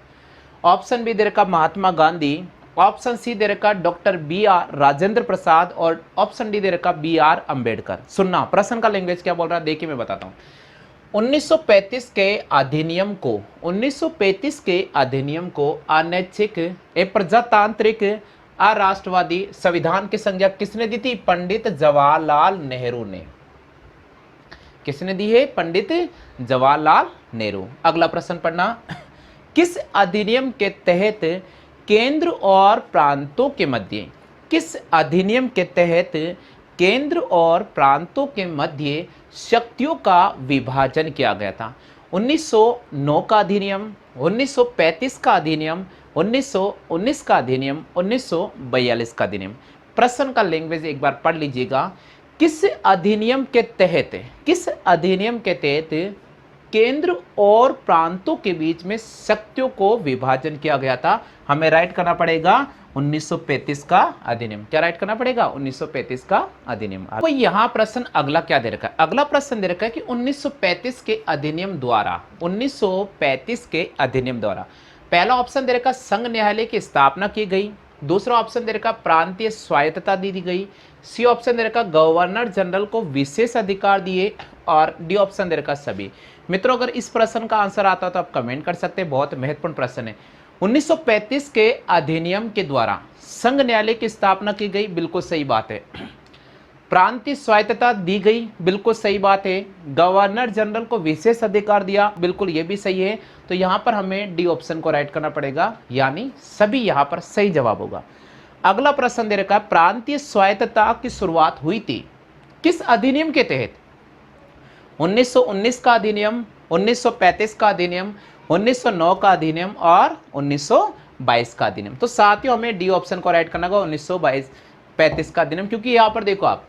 ऑप्शन बी दे रखा महात्मा गांधी, ऑप्शन सी दे रखा doctor B are Rajendra Prasad और ऑप्शन डी दे रखा बी आर अंबेडकर। सुनना प्रश्न का लैंग्वेज क्या बोल रहा है, देखिए मैं बताता हूँ। 1935 के अधिनियम को, 1935 के अधिनियम को अनैच्छिक, ए प्रजातांत्रिक, अराष्ट्रवादी संविधान की संज्ञा किसने दी थी? पंडित जवाहरलाल नेहरू ने। किसने दी है? पंडित जवाहरलाल नेहरू। अगला प्रश्न पढ़ना, किस अधिनियम के तहत केंद्र और प्रांतों के मध्य, किस अधिनियम के तहत केंद्र और प्रांतों के मध्य शक्तियों का विभाजन किया गया था? 1909 का अधिनियम, 1935 का अधिनियम, 1919 का अधिनियम, 1942 का अधिनियम। प्रश्न का लैंग्वेज एक बार पढ़ लीजिएगा। किस अधिनियम के तहत, किस अधिनियम के तहत केंद्र और प्रांतों के बीच में शक्तियों को विभाजन किया गया था? हमें राइट करना पड़ेगा 1935 का अधिनियम। क्या राइट करना पड़ेगा? 1935 का अधिनियम। तो यहाँ प्रश्न अगला क्या दे रखा है? अगला प्रश्न दे रखा है कि 1935 के अधिनियम द्वारा, 1935 के अधिनियम द्वारा पहला ऑप्शन दे रखा संघ न्यायालय की स्थापना की गई, दूसरा ऑप्शन दे रखा प्रांतीय स्वायत्तता दी गई, सी ऑप्शन दे रखा गवर्नर जनरल को विशेष अधिकार दिए और डी ऑप्शन दे रखा सभी। मित्रों अगर इस प्रश्न का आंसर आता तो आप कमेंट कर सकते हैं, बहुत महत्वपूर्ण प्रश्न है। 1935 के अधिनियम के द्वारा संघ न्यायालय की स्थापना की गई, बिल्कुल सही बात है। प्रांतीय स्वायत्तता दी गई, बिल्कुल सही बात है। गवर्नर जनरल को विशेष अधिकार दिया, बिल्कुल ये भी सही है। तो यहाँ पर हमें डी ऑप्शन को राइट करना पड़ेगा, यानी सभी यहाँ पर सही जवाब होगा। अगला प्रश्न दे रखा है प्रांतीय स्वायत्तता की शुरुआत हुई थी किस अधिनियम के तहत? 1919 का अधिनियम, 1935 का अधिनियम, 1909 का अधिनियम और 1922 का अधिनियम। तो साथियों हमें डी ऑप्शन को राइट करना होगा, 1935 का अधिनियम। क्योंकि यहाँ पर देखो आप,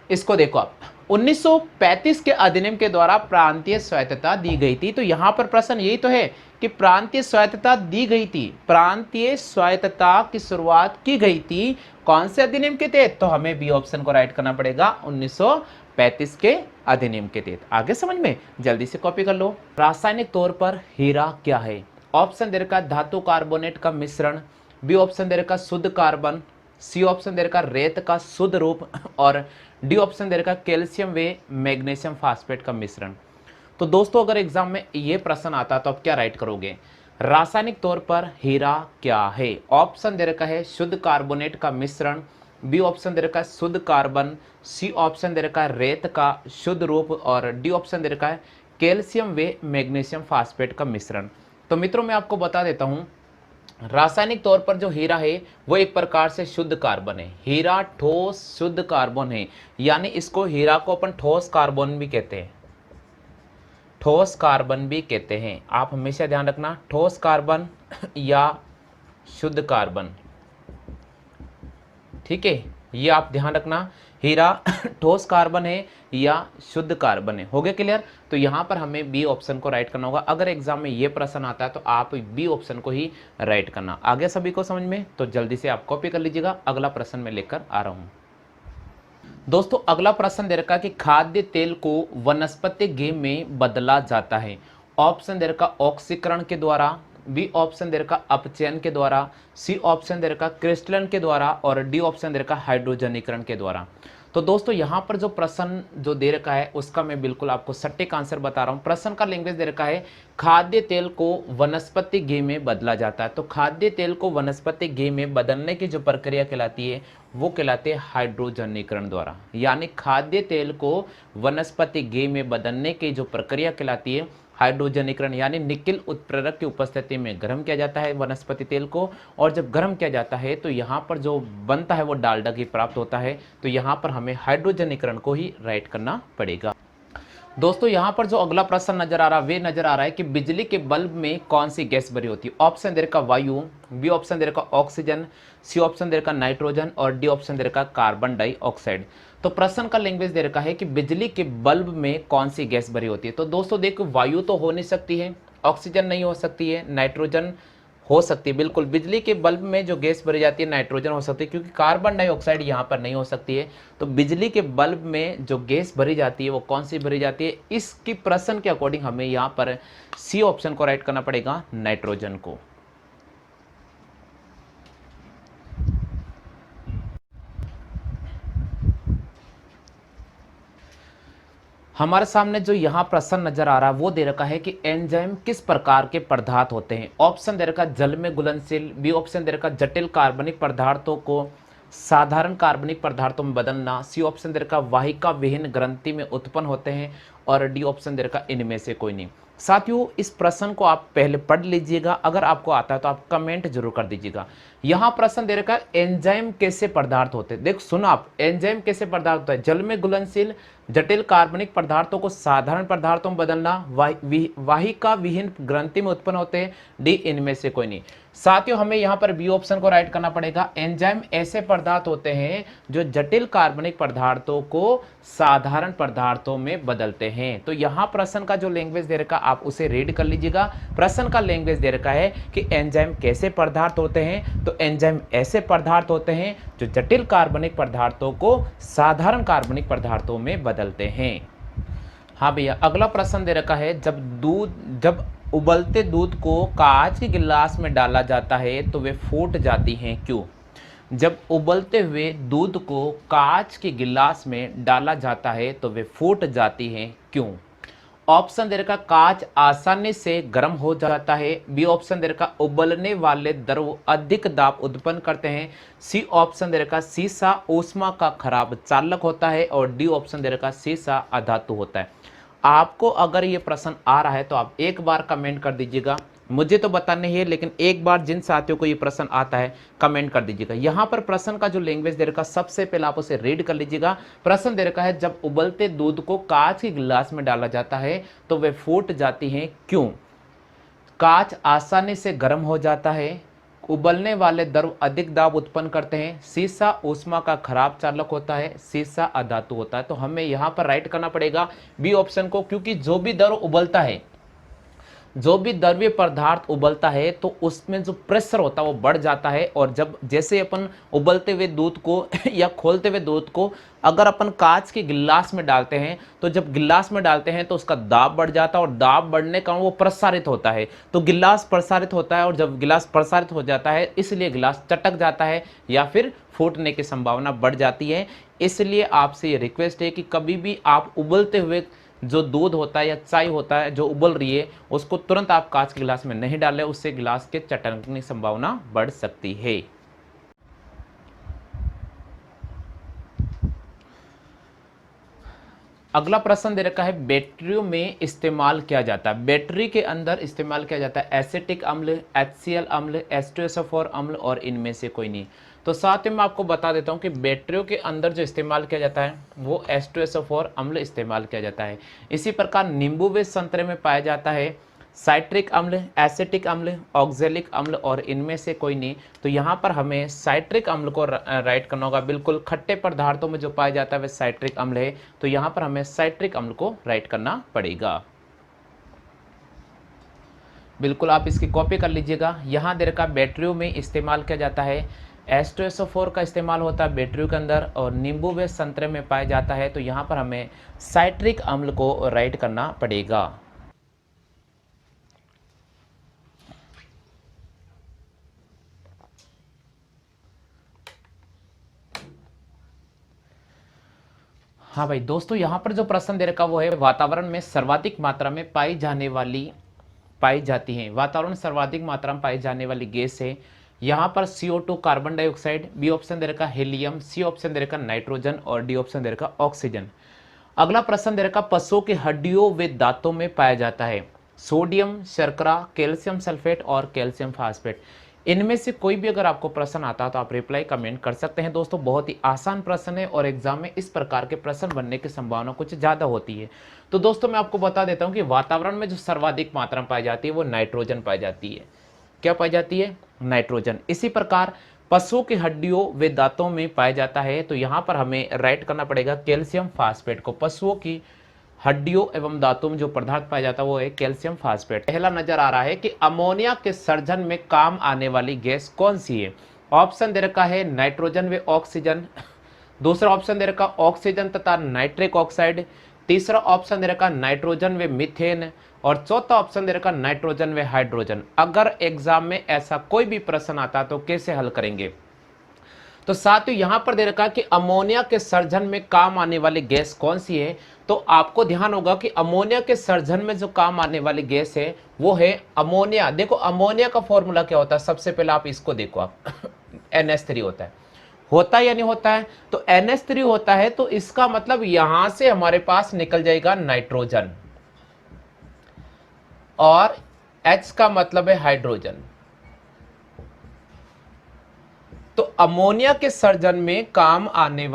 इसको देखो आप, 1935 के अधिनियम के द्वारा प्रांतीय स्वायत्तता दी गई थी। तो यहाँ पर प्रश्न यही तो है कि प्रांतीय स्वायत्तता दी गई थी, प्रांतीय स्वायत्तता की शुरुआत की गई थी कौन से अधिनियम के तहत? तो हमें बी ऑप्शन को राइट करना पड़ेगा, 1935 के अधिनियम के तहत। आगे समझ में, जल्दी से कॉपी कर लो। रासायनिक तौर पर हीरा क्या है? ऑप्शन दे रखा धातु कार्बोनेट का मिश्रण, बी ऑप्शन दे रखा शुद्ध कार्बन, सी ऑप्शन दे रखा रेत का शुद्ध रूप और डी ऑप्शन दे रखा कैल्शियम व मैग्नीशियम फास्फेट का मिश्रण। तो दोस्तों अगर एग्जाम में ये प्रश्न आता तो आप क्या राइट करोगे? रासायनिक तौर पर हीरा क्या है? ऑप्शन दे रखा है शुद्ध कार्बोनेट का मिश्रण, बी ऑप्शन दे रखा है शुद्ध कार्बन, सी ऑप्शन दे रखा है रेत का शुद्ध रूप और डी ऑप्शन दे रखा है कैल्शियम व मैग्नीशियम फास्फेट का मिश्रण। तो मित्रों मैं आपको बता देता हूँ, रासायनिक तौर पर जो हीरा है वो एक प्रकार से शुद्ध कार्बन है। हीरा ठोस शुद्ध कार्बन है, यानी इसको हीरा को अपन ठोस कार्बन भी कहते हैं, ठोस कार्बन भी कहते हैं। आप हमेशा ध्यान रखना, ठोस कार्बन या शुद्ध कार्बन, ठीक है, ये आप ध्यान रखना। हीरा ठोस कार्बन है या शुद्ध कार्बन है। हो गया क्लियर? तो यहाँ पर हमें बी ऑप्शन को राइट करना होगा। अगर एग्जाम में ये प्रश्न आता है तो आप बी ऑप्शन को ही राइट करना। आगे सभी को समझ में? तो जल्दी से आप कॉपी कर लीजिएगा। अगला प्रश्न मैं लेकर आ रहा हूँ। दोस्तों अगला प्रश्न दे रखा है कि खाद्य तेल को वनस्पति घी में बदला जाता है। ऑप्शन दे रखा ऑक्सीकरण के द्वारा, बी ऑप्शन दे रखा अपचयन के द्वारा, सी ऑप्शन दे रखा क्रिस्टलन के द्वारा और डी ऑप्शन दे रखा हाइड्रोजनीकरण के द्वारा। तो दोस्तों यहाँ पर जो प्रश्न जो दे रखा है उसका मैं बिल्कुल आपको सटीक आंसर बता रहा हूँ। प्रश्न का लैंग्वेज दे रखा है खाद्य तेल को वनस्पति घी में बदला जाता है। तो खाद्य तेल को वनस्पति घी में बदलने की जो प्रक्रिया कहलाती है वो कहलाती है हाइड्रोजनीकरण द्वारा। यानी खाद्य तेल को वनस्पति घी में बदलने की जो प्रक्रिया कहलाती है हाइड्रोजनीकरण यानी निकिल उत्प्रेरक की उपस्थिति में गर्म किया जाता है वनस्पति तेल को, और जब गर्म किया जाता है तो यहाँ पर जो बनता है वो डालडा घी प्राप्त होता है। तो यहाँ पर हमें हाइड्रोजनीकरण को ही राइट करना पड़ेगा। दोस्तों यहाँ पर जो अगला प्रश्न नजर आ रहा है वे नजर आ रहा है कि बिजली के बल्ब में कौन सी गैस भरी होती है। ऑप्शन दे रखा वायु, बी ऑप्शन दे रखा ऑक्सीजन, सी ऑप्शन दे रखा नाइट्रोजन और डी ऑप्शन दे रखा कार्बन डाइऑक्साइड। तो प्रश्न का लैंग्वेज दे रखा है कि बिजली के बल्ब में कौन सी गैस भरी होती है। तो दोस्तों देखो, वायु तो हो नहीं सकती है, ऑक्सीजन नहीं हो सकती है, नाइट्रोजन हो सकती है। बिल्कुल, बिजली के बल्ब में जो गैस भरी जाती है नाइट्रोजन हो सकती है, क्योंकि कार्बन डाइऑक्साइड यहाँ पर नहीं हो सकती है। तो बिजली के बल्ब में जो गैस भरी जाती है वो कौन सी भरी जाती है, इसकी प्रश्न के अकॉर्डिंग हमें यहाँ पर सी ऑप्शन को राइट करना पड़ेगा, नाइट्रोजन को। हमारे सामने जो यहाँ प्रश्न नजर आ रहा है वो दे रखा है कि एंजाइम किस प्रकार के पदार्थ होते हैं। ऑप्शन दे रखा जल में घुलनशील, बी ऑप्शन दे रखा जटिल कार्बनिक पदार्थों को साधारण कार्बनिक पदार्थों में बदलना, सी ऑप्शन दे रखा वाहिका विहीन ग्रंथि में उत्पन्न होते हैं और डी ऑप्शन दे रखा इनमें से कोई नहीं। साथियों इस प्रश्न को आप पहले पढ़ लीजिएगा, अगर आपको आता है तो आप कमेंट जरूर कर दीजिएगा। यहाँ प्रश्न दे रखा है एंजाइम कैसे पदार्थ होते हैं। देखो सुनो आप, एंजाइम कैसे पदार्थ होता है, जल में घुलनशील, जटिल कार्बनिक पदार्थों को साधारण पदार्थों में बदलना, वाहिका विहीन ग्रंथि में उत्पन्न होते हैं, डी इनमें से कोई नहीं। साथियों हमें यहाँ पर बी ऑप्शन को राइट करना पड़ेगा। एंजाइम ऐसे पदार्थ होते हैं जो जटिल कार्बनिक पदार्थों को साधारण पदार्थों में बदलते हैं। तो यहाँ प्रश्न का जो लैंग्वेज दे रखा आप उसे रीड कर लीजिएगा। प्रश्न का लैंग्वेज दे रखा है कि एंजाइम कैसे पदार्थ होते हैं, तो एंजाइम ऐसे पदार्थ होते हैं जो जटिल कार्बनिक पदार्थों को साधारण कार्बनिक पदार्थों में बदलते हैं। हाँ भैया, अगला प्रश्न दे रखा है जब उबलते दूध को कांच के गिलास में डाला जाता है तो वे फूट जाती हैं, क्यों। जब उबलते हुए दूध को कांच के गिलास में डाला जाता है तो वे फूट जाती हैं, क्यों। ऑप्शन दे रखा कांच आसानी से गर्म हो जाता है, बी ऑप्शन दे रखा उबलने वाले द्रव अधिक दाब उत्पन्न करते हैं, सी ऑप्शन दे रखा सीसा ऊष्मा का खराब चालक होता है और डी ऑप्शन दे रखा सीसा अधातु होता है। आपको अगर ये प्रश्न आ रहा है तो आप एक बार कमेंट कर दीजिएगा, मुझे तो पता नहीं है लेकिन एक बार जिन साथियों को ये प्रश्न आता है कमेंट कर दीजिएगा। यहाँ पर प्रश्न का जो लैंग्वेज दे रखा सबसे पहले आप उसे रीड कर लीजिएगा। प्रश्न दे रखा है जब उबलते दूध को कांच के गिलास में डाला जाता है तो वे फूट जाती हैं, क्यों। कांच आसानी से गर्म हो जाता है, उबलने वाले द्रव अधिक दाब उत्पन्न करते हैं, सीसा ऊष्मा का खराब चालक होता है, सीसा अधातु होता है। तो हमें यहाँ पर राइट करना पड़ेगा बी ऑप्शन को, क्योंकि जो भी द्रव उबलता है, जो भी द्रव्य पदार्थ उबलता है तो उसमें जो प्रेशर होता है वो बढ़ जाता है। और जब जैसे अपन उबलते हुए दूध को या खोलते हुए दूध को अगर अपन कांच के गिलास में डालते हैं तो जब गिलास में डालते हैं तो उसका दाब बढ़ जाता है और दाब बढ़ने का वो प्रसारित होता है, तो गिलास प्रसारित होता है और जब गिलास प्रसारित हो जाता है इसलिए गिलास चटक जाता है या फिर फूटने की संभावना बढ़ जाती है। इसलिए आपसे ये रिक्वेस्ट है कि कभी भी आप उबलते हुए जो दूध होता है या चाय होता है जो उबल रही है उसको तुरंत आप कांच के गिलास में नहीं डालें, उससे गिलास के चटकने की संभावना बढ़ सकती है। अगला प्रश्न दे रखा है बैटरियों में इस्तेमाल किया जाता है। बैटरी के अंदर इस्तेमाल किया जाता है एसिटिक अम्ल, HCl अम्ल, H2SO4 अम्ल और इनमें से कोई नहीं। तो साथ में मैं आपको बता देता हूं कि बैटरियों के अंदर जो इस्तेमाल किया जाता है वो H2SO4 अम्ल इस्तेमाल किया जाता है। इसी प्रकार नींबू व संतरे में पाया जाता है साइट्रिक अम्ल, एसिटिक अम्ल, ऑक्जेलिक अम्ल और इनमें से कोई नहीं। तो यहाँ पर हमें साइट्रिक अम्ल को राइट करना होगा। बिल्कुल खट्टे पदार्थों में जो पाया जाता है वह साइट्रिक अम्ल है, तो यहाँ पर हमें साइट्रिक अम्ल को राइट करना पड़ेगा। बिल्कुल आप इसकी कॉपी कर लीजिएगा। यहाँ दे रखा बैटरियों में इस्तेमाल किया जाता है, H2SO4 का इस्तेमाल होता है बैटरियों के अंदर और नींबू व संतरे में पाया जाता है, तो यहाँ पर हमें साइट्रिक अम्ल को राइट करना पड़ेगा। हाँ भाई दोस्तों, यहाँ पर जो प्रश्न दे रखा वो है वातावरण में सर्वाधिक मात्रा में पाई जाती हैं। वातावरण में सर्वाधिक मात्रा में पाई जाने वाली गैस है यहाँ पर CO2 carbon dioxide, B option दे रखा हीलियम, सी ऑप्शन दे रखा नाइट्रोजन और डी ऑप्शन दे रखा ऑक्सीजन। अगला प्रश्न दे रखा पशुओं की हड्डियों व दांतों में पाया जाता है। सोडियम, शर्करा, कैल्शियम सल्फेट और कैल्शियम फास्फेट। इनमें से कोई भी अगर आपको प्रश्न आता है तो आप रिप्लाई कमेंट कर सकते हैं दोस्तों। बहुत ही आसान प्रश्न है और एग्जाम में इस प्रकार के प्रश्न बनने की संभावना कुछ ज़्यादा होती है। तो दोस्तों मैं आपको बता देता हूं कि वातावरण में जो सर्वाधिक मात्रा में पाई जाती है वो नाइट्रोजन पाई जाती है। क्या पाई जाती है? नाइट्रोजन। इसी प्रकार पशुओं की हड्डियों व दांतों में पाया जाता है, तो यहाँ पर हमें राइट करना पड़ेगा कैल्शियम फास्फेट को। पशुओं की हड्डियों एवं दांतों में जो पदार्थ पाया जाता है वो है कैल्शियम फास्फेट। पहला नजर आ रहा है कि अमोनिया के सर्जन में काम आने वाली गैस कौन सी है? ऑप्शन दे रखा है नाइट्रोजन व ऑक्सीजन, दूसरा ऑप्शन दे रखा ऑक्सीजन तथा नाइट्रिक ऑक्साइड, तीसरा ऑप्शन दे रखा नाइट्रोजन व मीथेन और चौथा ऑप्शन दे रखा नाइट्रोजन व हाइड्रोजन। अगर एग्जाम में ऐसा कोई भी प्रश्न आता तो कैसे हल करेंगे? तो साथियों यहां पर दे रखा है कि अमोनिया के सर्जन में काम आने वाली गैस कौन सी है, तो आपको ध्यान होगा कि अमोनिया के सर्जन में जो काम आने वाली गैस है वो है अमोनिया। देखो अमोनिया का फॉर्मूला क्या होता है, सबसे पहले आप इसको देखो, आप NH3 होता है या नहीं होता है? तो NH3 होता है, तो इसका मतलब यहां से हमारे पास निकल जाएगा नाइट्रोजन और H का मतलब है हाइड्रोजन। तो अमोनिया के सर्जन में काम आने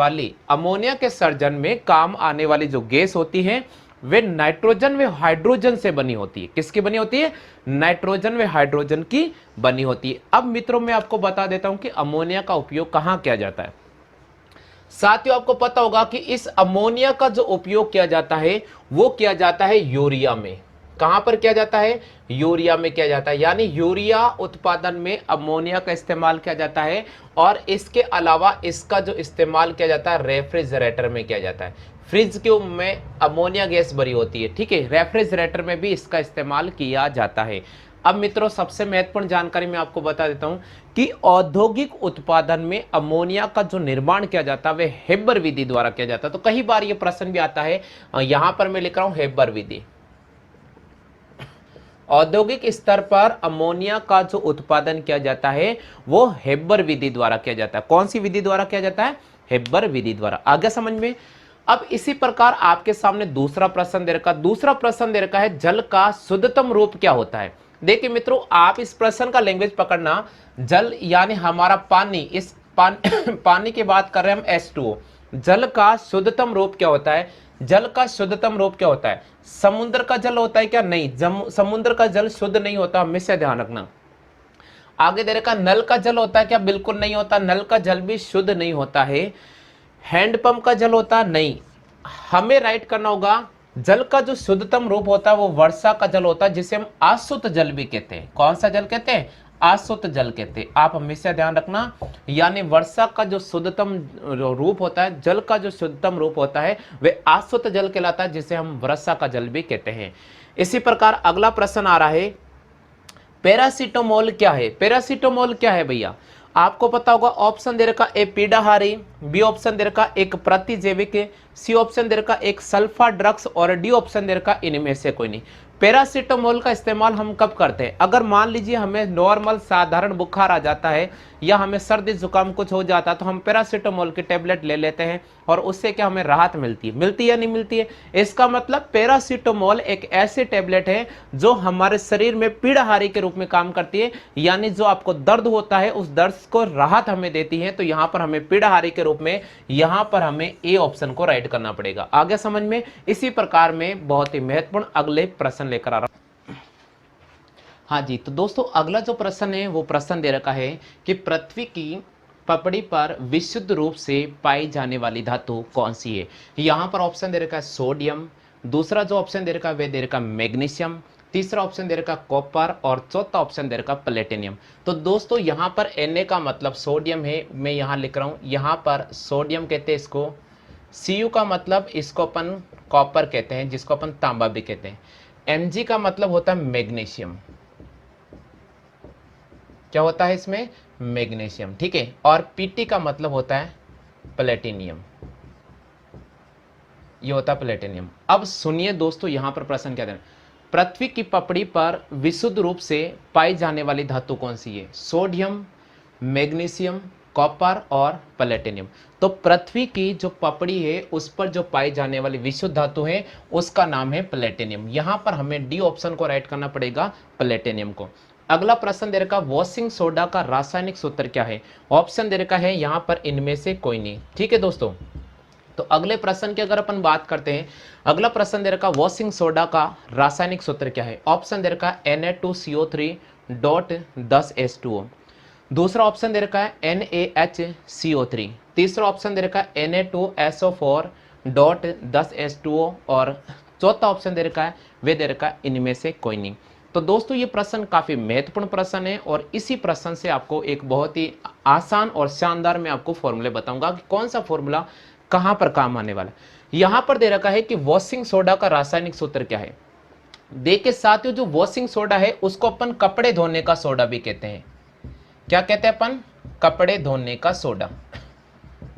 वाली जो गैस होती है वे नाइट्रोजन व हाइड्रोजन से बनी होती है। किसकी बनी होती है? नाइट्रोजन व हाइड्रोजन की बनी होती है। अब मित्रों मैं आपको बता देता हूं कि अमोनिया का उपयोग कहां किया जाता है। साथियों आपको पता होगा कि इस अमोनिया का जो उपयोग किया जाता है वो किया जाता है यूरिया में। कहां पर किया जाता है? यूरिया में किया जाता है। यानी यूरिया उत्पादन में अमोनिया का इस्तेमाल किया जाता है और इसके अलावा इसका जो इस्तेमाल किया जाता है रेफ्रिजरेटर में किया जाता है। फ्रिज के में अमोनिया गैस भरी होती है, ठीक है, रेफ्रिजरेटर में भी इसका इस्तेमाल किया जाता है। अब मित्रों सबसे महत्वपूर्ण जानकारी मैं आपको बता देता हूं कि औद्योगिक उत्पादन में अमोनिया का जो निर्माण किया जाता है वह हेबर विधि द्वारा किया जाता है। तो कई बार यह प्रश्न भी आता है, यहां पर मैं लिख रहा हूं हेबर विधि। औद्योगिक स्तर पर अमोनिया का जो उत्पादन किया जाता है वो हेबर विधि द्वारा किया जाता है। कौन सी विधि द्वारा किया जाता है? हेबर विधि द्वारा। आगे समझ में। अब इसी प्रकार आपके सामने दूसरा प्रश्न दे रखा है जल का शुद्धतम रूप क्या होता है। देखिए मित्रों आप इस प्रश्न का लैंग्वेज पकड़ना। जल यानी हमारा पानी, इस पानी की बात कर रहे हैं हम H2O। जल का शुद्धतम रूप क्या होता है? जल का शुद्धतम रूप क्या होता है? समुद्र का जल होता है क्या? नहीं, समुद्र का जल शुद्ध नहीं होता, हमेशा ध्यान रखना। आगे दे रखा नल का जल होता है क्या? बिल्कुल नहीं होता, नल का जल भी शुद्ध नहीं होता है। हैंडपंप का जल होता नहीं। हमें राइट करना होगा जल का जो शुद्धतम रूप होता है वो वर्षा का जल होता है, जिसे हम आशुद्ध जल भी कहते हैं। कौन सा जल कहते हैं? आशुद्ध जल कहते हैं। आप हमेशा ध्यान रखना, यानी वर्षा का जो शुद्धतम रूप होता है, जल का जो शुद्धतम रूप होता है वह आशुद्ध जल कहलाता है, जिसे हम वर्षा का जल भी कहते हैं। इसी प्रकार अगला प्रश्न आ रहा है पैरासीटामोल क्या है? पैरासीटामोल क्या है भैया? आपको पता होगा ऑप्शन दे रखा ए पीड़ाहारी, बी ऑप्शन दे रखा एक प्रतिजैविक, सी ऑप्शन दे रखा एक सल्फा ड्रग्स और डी ऑप्शन दे रखा इनमें से कोई नहीं। पैरासीटामोल का इस्तेमाल हम कब करते हैं? अगर मान लीजिए हमें नॉर्मल साधारण बुखार आ जाता है या हमें सर्दी जुकाम कुछ हो जाता है तो हम पैरासीटामोल की टेबलेट ले लेते हैं और उससे क्या हमें राहत मिलती है या नहीं मिलती है? इसका मतलब पैरासीटामोल एक ऐसी टेबलेट है जो हमारे शरीर में पीड़ाहारी के रूप में काम करती है, यानी जो आपको दर्द होता है उस दर्द को राहत हमें देती है। तो यहाँ पर हमें पीड़ाहारी के रूप में, यहाँ पर हमें ए ऑप्शन को राइट करना पड़ेगा। आगे समझ में। इसी प्रकार में बहुत ही महत्वपूर्ण अगले प्रश्न लेकर आ रहा हूं। हाँ जी, तो दोस्तों अगला जो प्रश्न है वो प्रश्न दे रखा है कि पृथ्वी की पपड़ी पर विशुद्ध रूप से पाई जाने वाली धातु कौन सी है? यहाँ पर ऑप्शन दे रखा है सोडियम, दूसरा जो ऑप्शन दे रखा है वह दे रखा मैग्नीशियम, तीसरा ऑप्शन दे रखा कॉपर और चौथा ऑप्शन दे रखा प्लेटिनियम। तो दोस्तों यहाँ पर Na का मतलब सोडियम है, मैं यहाँ लिख रहा हूँ, यहाँ पर सोडियम कहते हैं इसको। Cu का मतलब इसको अपन कॉपर कहते हैं, जिसको अपन तांबा भी कहते हैं। Mg का मतलब होता है मैग्नीशियम। क्या होता है इसमें? मैग्नीशियम, ठीक है। और Pt का मतलब होता है प्लेटिनियम, ये होता है प्लेटिनियम। अब सुनिए दोस्तों यहाँ पर प्रश्न क्या है, पृथ्वी की पपड़ी पर विशुद्ध रूप से पाई जाने वाली धातु कौन सी है? सोडियम, मैग्नीशियम, कॉपर और प्लेटिनियम। तो पृथ्वी की जो पपड़ी है उस पर जो पाई जाने वाली विशुद्ध धातु है उसका नाम है प्लेटिनियम। यहां पर हमें डी ऑप्शन को राइट करना पड़ेगा, प्लेटिनियम को। अगला प्रश्न दे रखा वॉशिंग सोडा का रासायनिक सूत्र क्या है। ऑप्शन दे रखा है यहां पर इनमें से कोई नहीं। ठीक है दोस्तों, तो अगले प्रश्न की अगर अपन बात करते हैं, अगला प्रश्न दे रखा वॉशिंग सोडा का रासायनिक सूत्र क्या है। ऑप्शन दे रखा Na2CO3.10H2O। दूसरा ऑप्शन दे रखा है NaHCO3। तीसरा ऑप्शन दे रखा है Na2SO4.10H2O। और चौथा ऑप्शन दे रखा है वे दे रखा है इनमें से कोई नहीं। तो दोस्तों ये प्रश्न काफी महत्वपूर्ण प्रश्न है और इसी प्रश्न से आपको एक बहुत ही आसान और शानदार मैं आपको फॉर्मूले बताऊंगा कि कौन सा फॉर्मूला कहां पर काम आने वाला। यहां पर दे रखा है कि वॉशिंग सोडा का रासायनिक सूत्र क्या है। देखिए साथियों, जो वॉशिंग सोडा है उसको अपन कपड़े धोने का सोडा भी कहते हैं। क्या कहते हैं अपन? कपड़े धोने का सोडा।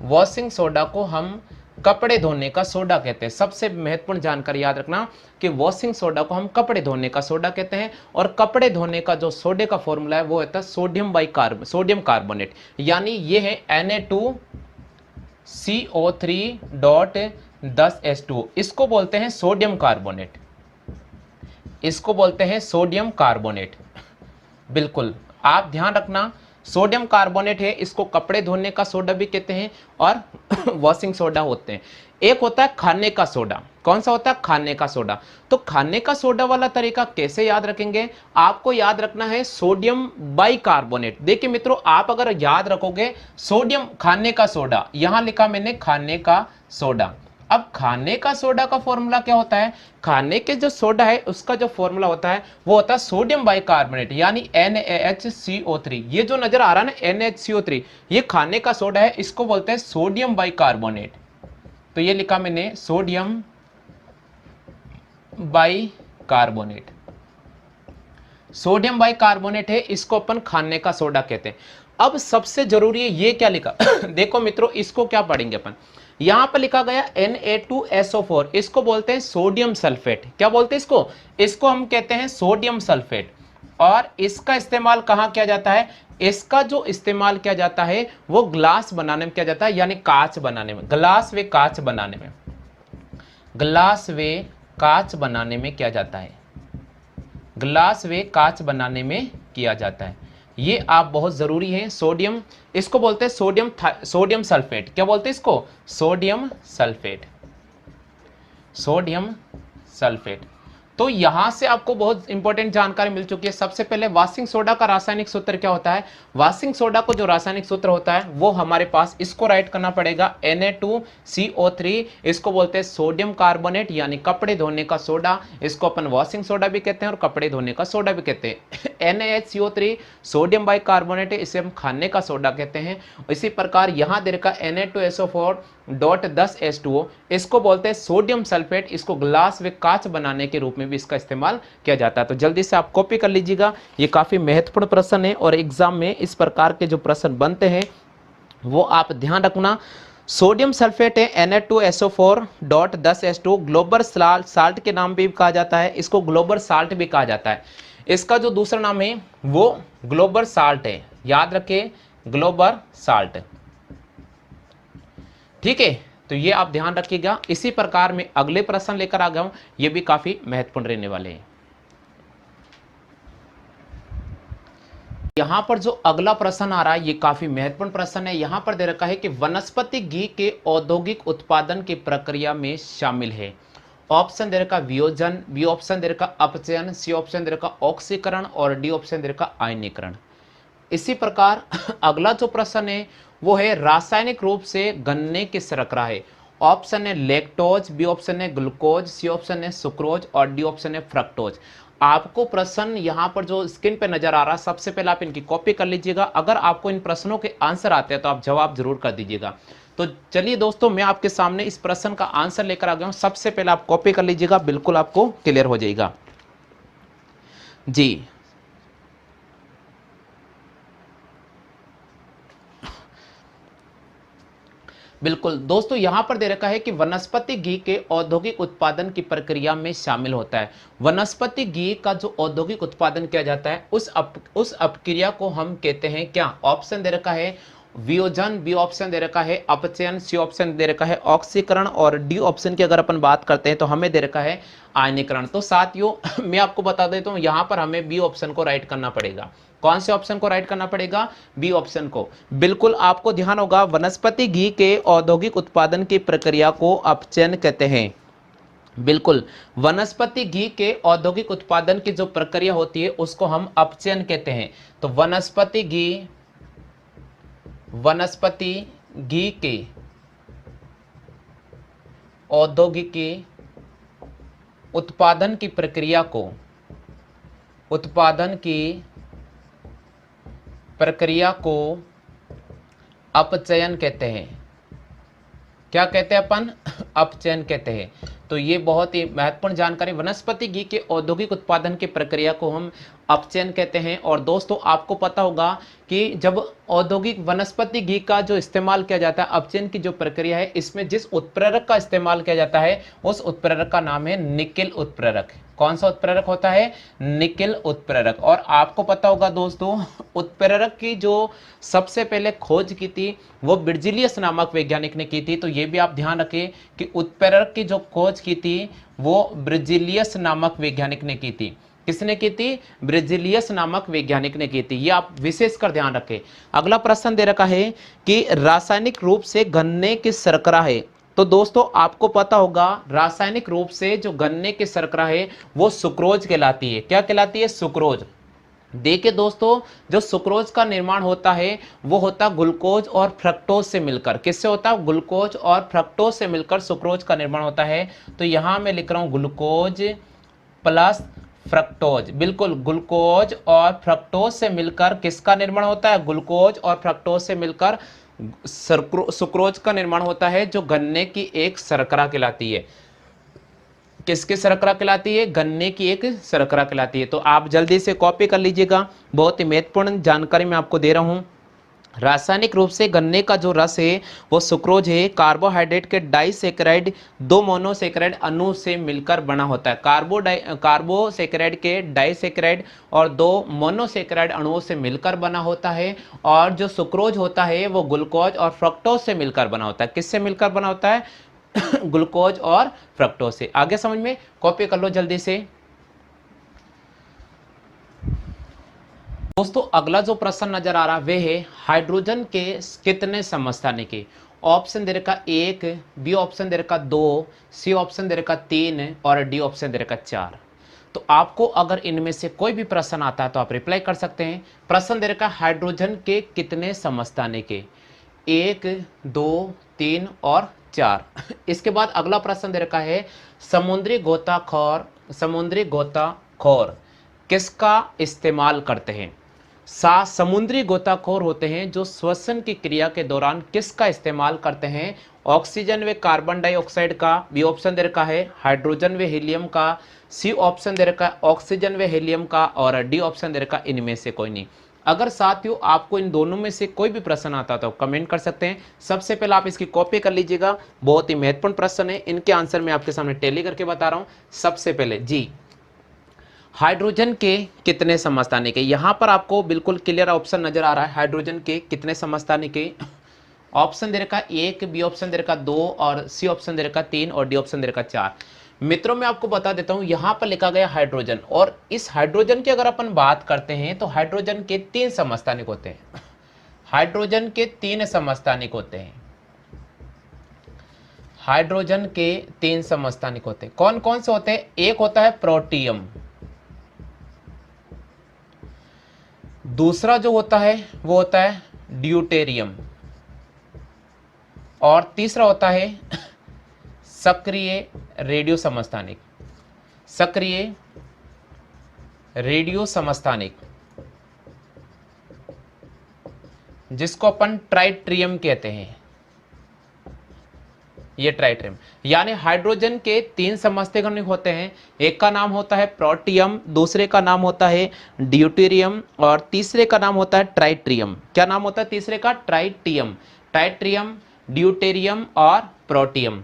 वॉशिंग सोडा को हम कपड़े धोने का सोडा कहते हैं। सबसे महत्वपूर्ण जानकारी याद रखना कि वॉशिंग सोडा को हम कपड़े धोने का सोडा कहते हैं और कपड़े धोने का जो सोडे का फॉर्मूला है वो होता है सोडियम कार्बोनेट, यानी ये है Na2CO3.10H2। इसको बोलते हैं सोडियम कार्बोनेट, इसको बोलते हैं सोडियम कार्बोनेट। बिल्कुल आप ध्यान रखना, सोडियम कार्बोनेट है, इसको कपड़े धोने का सोडा भी कहते हैं और वॉशिंग सोडा होते हैं। एक होता है खाने का सोडा। कौन सा होता है? खाने का सोडा। तो खाने का सोडा वाला तरीका कैसे याद रखेंगे? आपको याद रखना है सोडियम बाइकार्बोनेट। देखिए मित्रों, आप अगर याद रखोगे सोडियम खाने का सोडा, यहां लिखा मैंने खाने का सोडा। अब खाने का सोडा का फॉर्मूला क्या होता है? खाने के जो सोडा है उसका जो फॉर्मूला होता है वो होता है सोडियम बाइकार्बोनेट, यानी NaHCO3। ये जो नजर आ रहा है ना NaHCO3, ये खाने का सोडा है, इसको बोलते हैं सोडियम बाइकार्बोनेट। तो ये लिखा मैंने सोडियम बाइकार्बोनेट। सोडियम बाइकार्बोनेट है, इसको अपन खाने का सोडा कहते हैं। अब सबसे जरूरी है ये क्या लिखा देखो मित्रों, इसको क्या पढ़ेंगे अपन। यहां पर लिखा गया Na2SO4, इसको बोलते हैं सोडियम सल्फेट। क्या बोलते हैं इसको? इसको हम कहते हैं सोडियम सल्फेट। और इसका इस्तेमाल कहां किया जाता है? इसका जो इस्तेमाल किया जाता है वो ग्लास बनाने में किया जाता है, यानी कांच बनाने में, ग्लास व कांच बनाने में, ग्लास व कांच बनाने में किया जाता है, ग्लास व कांच बनाने में किया जाता है। ये आप बहुत जरूरी है। सोडियम, इसको बोलते हैं सोडियम सल्फेट। क्या बोलते हैं इसको? Sodium sulphate, sodium sulphate. तो यहां से आपको बहुत इंपॉर्टेंट जानकारी मिल चुकी है। सबसे पहले वॉशिंग सोडा का रासायनिक सूत्र क्या होता है? वॉशिंग सोडा को जो रासायनिक सूत्र होता है वो हमारे पास, इसको राइट करना पड़ेगा Na2CO3। इसको बोलते हैं सोडियम कार्बोनेट, यानी कपड़े धोने का सोडा। इसको अपन वॉशिंग सोडा भी कहते हैं और कपड़े धोने का सोडा भी कहते हैं। NaHCO3 सोडियम बाइकार्बोनेट है, इसे हम खाने का सोडा कहते हैं। इसी प्रकार यहां दे रखा Na2SO4.10H2O, इसको बोलते हैं सोडियम सल्फेट। इसको ग्लास व कांच बनाने के रूप में भी इसका इस्तेमाल किया जाता है। तो जल्दी से आप कॉपी कर लीजिएगा, ये काफी महत्वपूर्ण प्रश्न है और एग्जाम में इस प्रकार के जो प्रश्न बनते हैं वो आप ध्यान रखना। सोडियम सल्फेट है Na2SO4.10H2O, ग्लोबल साल्ट के नाम भी कहा जाता है, इसको ग्लोबल साल्ट भी कहा जाता है। इसका जो दूसरा नाम है वो ग्लोबल साल्ट है, याद रखें, ग्लोबल साल्ट। ठीक है, तो ये आप ध्यान रखिएगा। इसी प्रकार में अगले प्रश्न लेकर आ गया हूं, ये भी काफी महत्वपूर्ण रहने वाले हैं। यहां पर जो अगला प्रश्न आ रहा है ये काफी महत्वपूर्ण प्रश्न है। यहां पर दे रखा है कि वनस्पति घी के औद्योगिक उत्पादन की प्रक्रिया में शामिल है। ऑप्शन दे रखा वियोजन, बी ऑप्शन दे रखा अपचयन, सी ऑप्शन दे रखा ऑक्सीकरण और डी ऑप्शन दे रखा आयनीकरण। इसी प्रकार अगला जो प्रश्न है वो है रासायनिक रूप से गन्ने की शर्करा है। ऑप्शन है लैक्टोज, बी ऑप्शन है ग्लूकोज, सी ऑप्शन है सुक्रोज और डी ऑप्शन है फ्रक्टोज। आपको प्रश्न यहाँ पर जो स्क्रीन पे नजर आ रहा है, सबसे पहले आप इनकी कॉपी कर लीजिएगा। अगर आपको इन प्रश्नों के आंसर आते हैं तो आप जवाब जरूर कर दीजिएगा। तो चलिए दोस्तों, मैं आपके सामने इस प्रश्न का आंसर लेकर आ गया हूं। सबसे पहले आप कॉपी कर लीजिएगा, बिल्कुल आपको क्लियर हो जाएगा जी। बिल्कुल दोस्तों, यहां पर दे रखा है कि वनस्पति घी के औद्योगिक उत्पादन की प्रक्रिया में शामिल होता है। वनस्पति घी का जो औद्योगिक उत्पादन किया जाता है उस अपक्रिया को हम कहते हैं क्या? ऑप्शन दे रखा है वियोजन, बी ऑप्शन दे रखा है अपचयन, सी ऑप्शन दे रखा है ऑक्सीकरण, और डी ऑप्शन की अगर अपन बात करते हैं तो हमें दे रखा है आयनीकरण। तो साथियों मैं आपको बता देता हूं, यहां पर हमें बी ऑप्शन को राइट करना पड़ेगा। कौन से ऑप्शन को राइट करना पड़ेगा? बी ऑप्शन को। बिल्कुल आपको ध्यान होगा, वनस्पति घी के औद्योगिक उत्पादन की प्रक्रिया को अपचयन कहते हैं। बिल्कुल, वनस्पति घी के औद्योगिक उत्पादन की जो प्रक्रिया होती है उसको हम अपचयन कहते हैं। तो वनस्पति घी के औद्योगिक उत्पादन की प्रक्रिया को अपचयन कहते हैं। क्या कहते हैं अपन? अपचयन कहते हैं। तो ये बहुत ही महत्वपूर्ण जानकारी, वनस्पति घी के औद्योगिक उत्पादन की प्रक्रिया को हम अपचयन कहते हैं। और दोस्तों आपको पता होगा कि जब औद्योगिक वनस्पति घी का जो इस्तेमाल किया जाता है, अपचयन की जो प्रक्रिया है, इसमें जिस उत्प्रेरक का इस्तेमाल किया जाता है उस उत्प्रेरक का नाम है निकेल उत्प्रेरक। कौन सा उत्प्रेरक होता है? निकेल उत्प्रेरक। और आपको पता होगा दोस्तों, उत्प्रेरक की जो सबसे पहले खोज की थी वो बिर्जिलियस नामक वैज्ञानिक ने की थी। तो ये भी आप ध्यान रखें कि उत्प्रेरक की जो खोज की थी वो ब्रिजिलियस नामक वैज्ञानिक ने की थी। किसने की थी? ब्रिजिलियस नामक वैज्ञानिक ने की थी। ये आप विशेषकर ध्यान रखें। अगला प्रश्न दे रखा है कि रासायनिक रूप से गन्ने की शर्करा है। तो दोस्तों आपको पता होगा, रासायनिक रूप से जो गन्ने की शर्करा है वो सुक्रोज कहलाती है। क्या कहलाती है? सुक्रोज। देखिए दोस्तों, जो सुक्रोज का निर्माण होता है वो होता ग्लूकोज और फ्रक्टोज से मिलकर। किससे होता है? ग्लूकोज और फ्रक्टोज से मिलकर सुक्रोज का निर्माण होता है। तो यहां मैं लिख रहा हूं ग्लूकोज प्लस फ्रक्टोज। बिल्कुल, ग्लूकोज और फ्रक्टोज से मिलकर किसका निर्माण होता है? ग्लूकोज और फ्रक्टोज से मिलकर सुक्रोज का निर्माण होता है, जो गन्ने की एक शर्करा कहलाती है। किसकी शर्करा कहलाती है? गन्ने की एक शर्करा कहलाती है। तो आप जल्दी से कॉपी कर लीजिएगा, बहुत ही महत्वपूर्ण जानकारी मैं आपको दे रहा हूं। रासायनिक रूप से गन्ने का जो रस है वो सुक्रोज है। कार्बोहाइड्रेट के डाइसैकेराइड दो मोनोसैकेराइड अणु से मिलकर बना होता है। कार्बोसैकेराइड के डाइसैकेराइड और दो मोनोसैकेराइड अणुओं से मिलकर बना होता है। और जो सुक्रोज होता है वो ग्लूकोज और फ्रक्टोज से मिलकर बना होता है। किससे मिलकर बना होता है? ग्लूकोज और फ्रक्टोज से। आगे समझ में? कॉपी कर लो जल्दी से। दोस्तों अगला जो प्रश्न नजर आ रहा है वह है हाइड्रोजन के कितने समस्थानिक? ऑप्शन दे रखा 1, बी ऑप्शन दे रखा 2, सी ऑप्शन दे रखा 3 और डी ऑप्शन दे रखा 4। तो आपको अगर इनमें से कोई भी प्रश्न आता है तो आप रिप्लाई कर सकते हैं। प्रश्न दे रखा हाइड्रोजन के कितने समस्थानिक? 1, 2, 3 और 4। इसके बाद अगला प्रश्न दे रखा है समुद्री गोताखोर किसका इस्तेमाल करते हैं? समुद्री गोताखोर होते हैं जो श्वसन की क्रिया के दौरान किसका इस्तेमाल करते हैं? ऑक्सीजन व कार्बन डाइऑक्साइड का। बी ऑप्शन दे रखा है हाइड्रोजन व हीलियम का। सी ऑप्शन दे रखा है ऑक्सीजन व हीलियम का। और डी ऑप्शन दे रखा इनमें से कोई नहीं। अगर साथियों आपको इन दोनों में से कोई भी प्रश्न आता तो कमेंट कर सकते हैं। सबसे पहले आप इसकी कॉपी कर लीजिएगा, बहुत ही महत्वपूर्ण प्रश्न है। इनके आंसर मैं आपके सामने टैली करके बता रहा हूं। सबसे पहले जी, हाइड्रोजन के कितने समस्थानिक? यहां पर आपको बिल्कुल क्लियर ऑप्शन नजर आ रहा है। हाइड्रोजन के कितने समस्थानिक? ऑप्शन दे रखा 1, बी ऑप्शन दे रखा 2 और सी ऑप्शन दे रखा 3 और डी ऑप्शन दे रखा 4। मित्रों मैं आपको बता देता हूं, यहां पर लिखा गया हाइड्रोजन, और इस हाइड्रोजन की अगर अपन बात करते हैं तो हाइड्रोजन के 3 समस्थानिक होते हैं। हाइड्रोजन के 3 समस्थानिक होते हैं। हाइड्रोजन के 3 समस्थानिक होते हैं। कौन कौन से होते हैं? एक होता है प्रोटियम, दूसरा जो होता है वो होता है ड्यूटेरियम, और तीसरा होता है सक्रिय रेडियो समस्थानिक। सक्रिय रेडियो समस्थानिक जिसको अपन ट्राइट्रियम कहते हैं। ये ट्राइट्रियम, यानी हाइड्रोजन के 3 समस्थानिक होते हैं। एक का नाम होता है प्रोटियम, दूसरे का नाम होता है ड्यूटेरियम और तीसरे का नाम होता है ट्राइट्रियम। क्या नाम होता है तीसरे का? ट्राइटियम। ट्राइट्रियम, ड्यूटेरियम और प्रोटियम।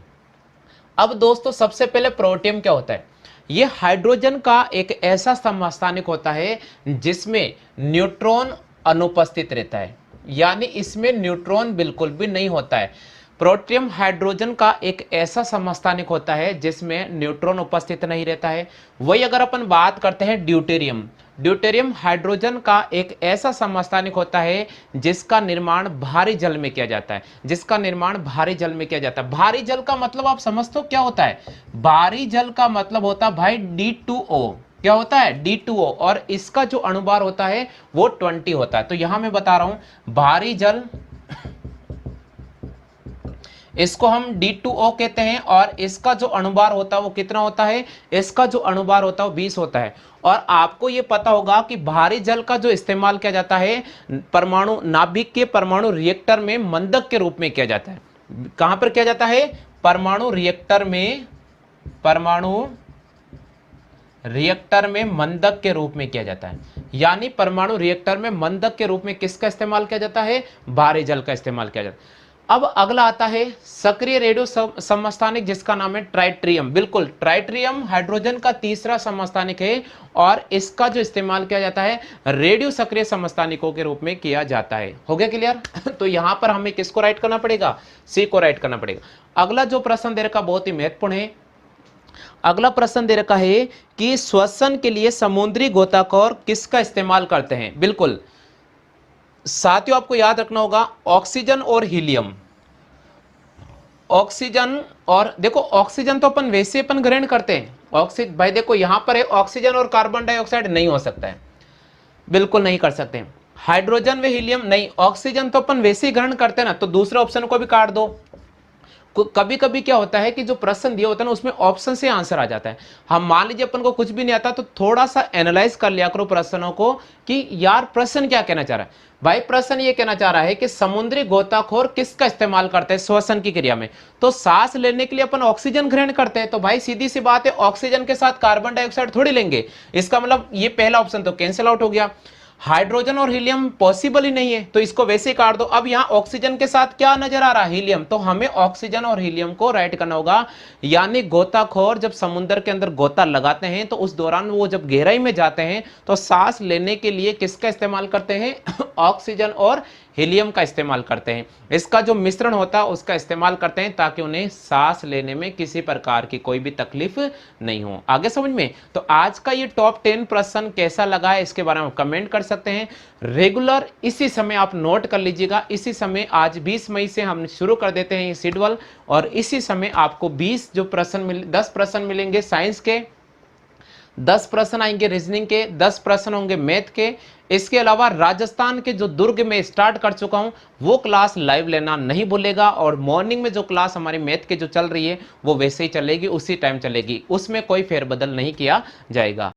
अब दोस्तों सबसे पहले प्रोटियम क्या होता है? ये हाइड्रोजन का एक ऐसा समस्थानिक होता है जिसमें न्यूट्रॉन अनुपस्थित रहता है। यानी इसमें न्यूट्रॉन बिल्कुल भी नहीं होता है। प्रोटियम हाइड्रोजन का एक ऐसा समस्थानिक होता है जिसमें न्यूट्रॉन उपस्थित नहीं रहता है। वही अगर अपन बात करते हैं ड्यूटेरियम, ड्यूटेरियम हाइड्रोजन का एक ऐसा समस्थानिक होता है जिसका निर्माण भारी जल में किया जाता है, जिसका निर्माण भारी जल में किया जाता है। भारी जल का मतलब आप समझते हो क्या होता है? भारी जल का मतलब होता है भाई D2O। क्या होता है? D2O। और इसका जो अणुभार होता है वो 20 होता है। तो यहां मैं बता रहा हूं भारी जल, इसको हम D2O कहते हैं, और इसका जो अणुभार होता है वो कितना होता है? इसका जो अणुभार होता है वो 20 होता है। और आपको ये पता होगा कि भारी जल का जो इस्तेमाल किया जाता है परमाणु नाभिक के परमाणु रिएक्टर में मंदक के रूप में किया जाता है। कहां पर किया जाता है? परमाणु रिएक्टर में, परमाणु रिएक्टर में मंदक के रूप में किया जाता है। यानी परमाणु रिएक्टर में मंदक के रूप में किसका इस्तेमाल किया जाता है? भारी जल का इस्तेमाल किया जाता है। अब अगला आता है सक्रिय रेडियो समस्थानिक जिसका नाम है ट्राइट्रियम। बिल्कुल, ट्राइट्रियम हाइड्रोजन का तीसरा समस्थानिक है और इसका जो इस्तेमाल किया जाता है रेडियो सक्रिय समस्थानिकों के रूप में किया जाता है। हो गया क्लियर? तो यहां पर हमें किसको राइट करना पड़ेगा? सी को राइट करना पड़ेगा। अगला जो प्रश्न दे रखा बहुत ही महत्वपूर्ण है। अगला प्रश्न दे रखा है कि श्वसन के लिए समुद्री गोताखोर किसका इस्तेमाल करते हैं? बिल्कुल साथियों, आपको याद रखना होगा ऑक्सीजन और हीलियम। ऑक्सीजन और देखो, ऑक्सीजन तो अपन वैसे अपन ग्रहण करते हैं। ऑक्सीजन भाई देखो यहां पर है, ऑक्सीजन और कार्बन डाइऑक्साइड नहीं हो सकता है, बिल्कुल नहीं कर सकते। हाइड्रोजन व हीलियम नहीं, ऑक्सीजन तो अपन वैसे ही ग्रहण करते हैं ना, तो दूसरे ऑप्शन को भी काट दो। कभी कभी क्या होता है कि जो प्रश्न दिया होता है ना उसमें ऑप्शन से आंसर आ जाता है। हम मान लीजिए अपन को कुछ भी नहीं आता तो थोड़ा सा एनालाइज कर लिया करो प्रश्नों को कि यार प्रश्न क्या कहना चाह रहा है। भाई प्रश्न ये कहना चाह रहा है कि समुद्री गोताखोर किसका इस्तेमाल करते हैं श्वसन की क्रिया में? तो सांस लेने के लिए अपन ऑक्सीजन ग्रहण करते हैं, तो भाई सीधी सी बात है ऑक्सीजन के साथ कार्बन डाइऑक्साइड थोड़ी लेंगे। इसका मतलब ये पहला ऑप्शन तो कैंसिल आउट हो गया। हाइड्रोजन और हीलियम पॉसिबल ही नहीं है, तो इसको वैसे ही काट दो। अब यहां ऑक्सीजन के साथ क्या नजर आ रहा है? हीलियम। तो हमें ऑक्सीजन और हीलियम को राइट करना होगा। यानी गोताखोर जब समुद्र के अंदर गोता लगाते हैं तो उस दौरान वो जब गहराई में जाते हैं तो सांस लेने के लिए किसका इस्तेमाल करते हैं? ऑक्सीजन और हीलियम का इस्तेमाल करते हैं। इसका जो मिश्रण होता है उसका इस्तेमाल करते हैं ताकि उन्हें सांस लेने में किसी प्रकार की कोई भी तकलीफ नहीं हो। आगे समझ में? तो आज का ये टॉप 10 प्रश्न कैसा लगा है इसके बारे में कमेंट कर सकते हैं। रेगुलर इसी समय आप नोट कर लीजिएगा, इसी समय आज 20 मई से हम शुरू कर देते हैं ये शेड्यूल, और इसी समय आपको 20 जो प्रश्न 10 प्रश्न मिलेंगे साइंस के, 10 प्रश्न आएंगे रीजनिंग के, 10 प्रश्न होंगे मैथ के। इसके अलावा राजस्थान के जो दुर्ग में स्टार्ट कर चुका हूं वो क्लास लाइव लेना नहीं भूलेगा, और मॉर्निंग में जो क्लास हमारी मैथ के जो चल रही है वो वैसे ही चलेगी, उसी टाइम चलेगी, उसमें कोई फेरबदल नहीं किया जाएगा।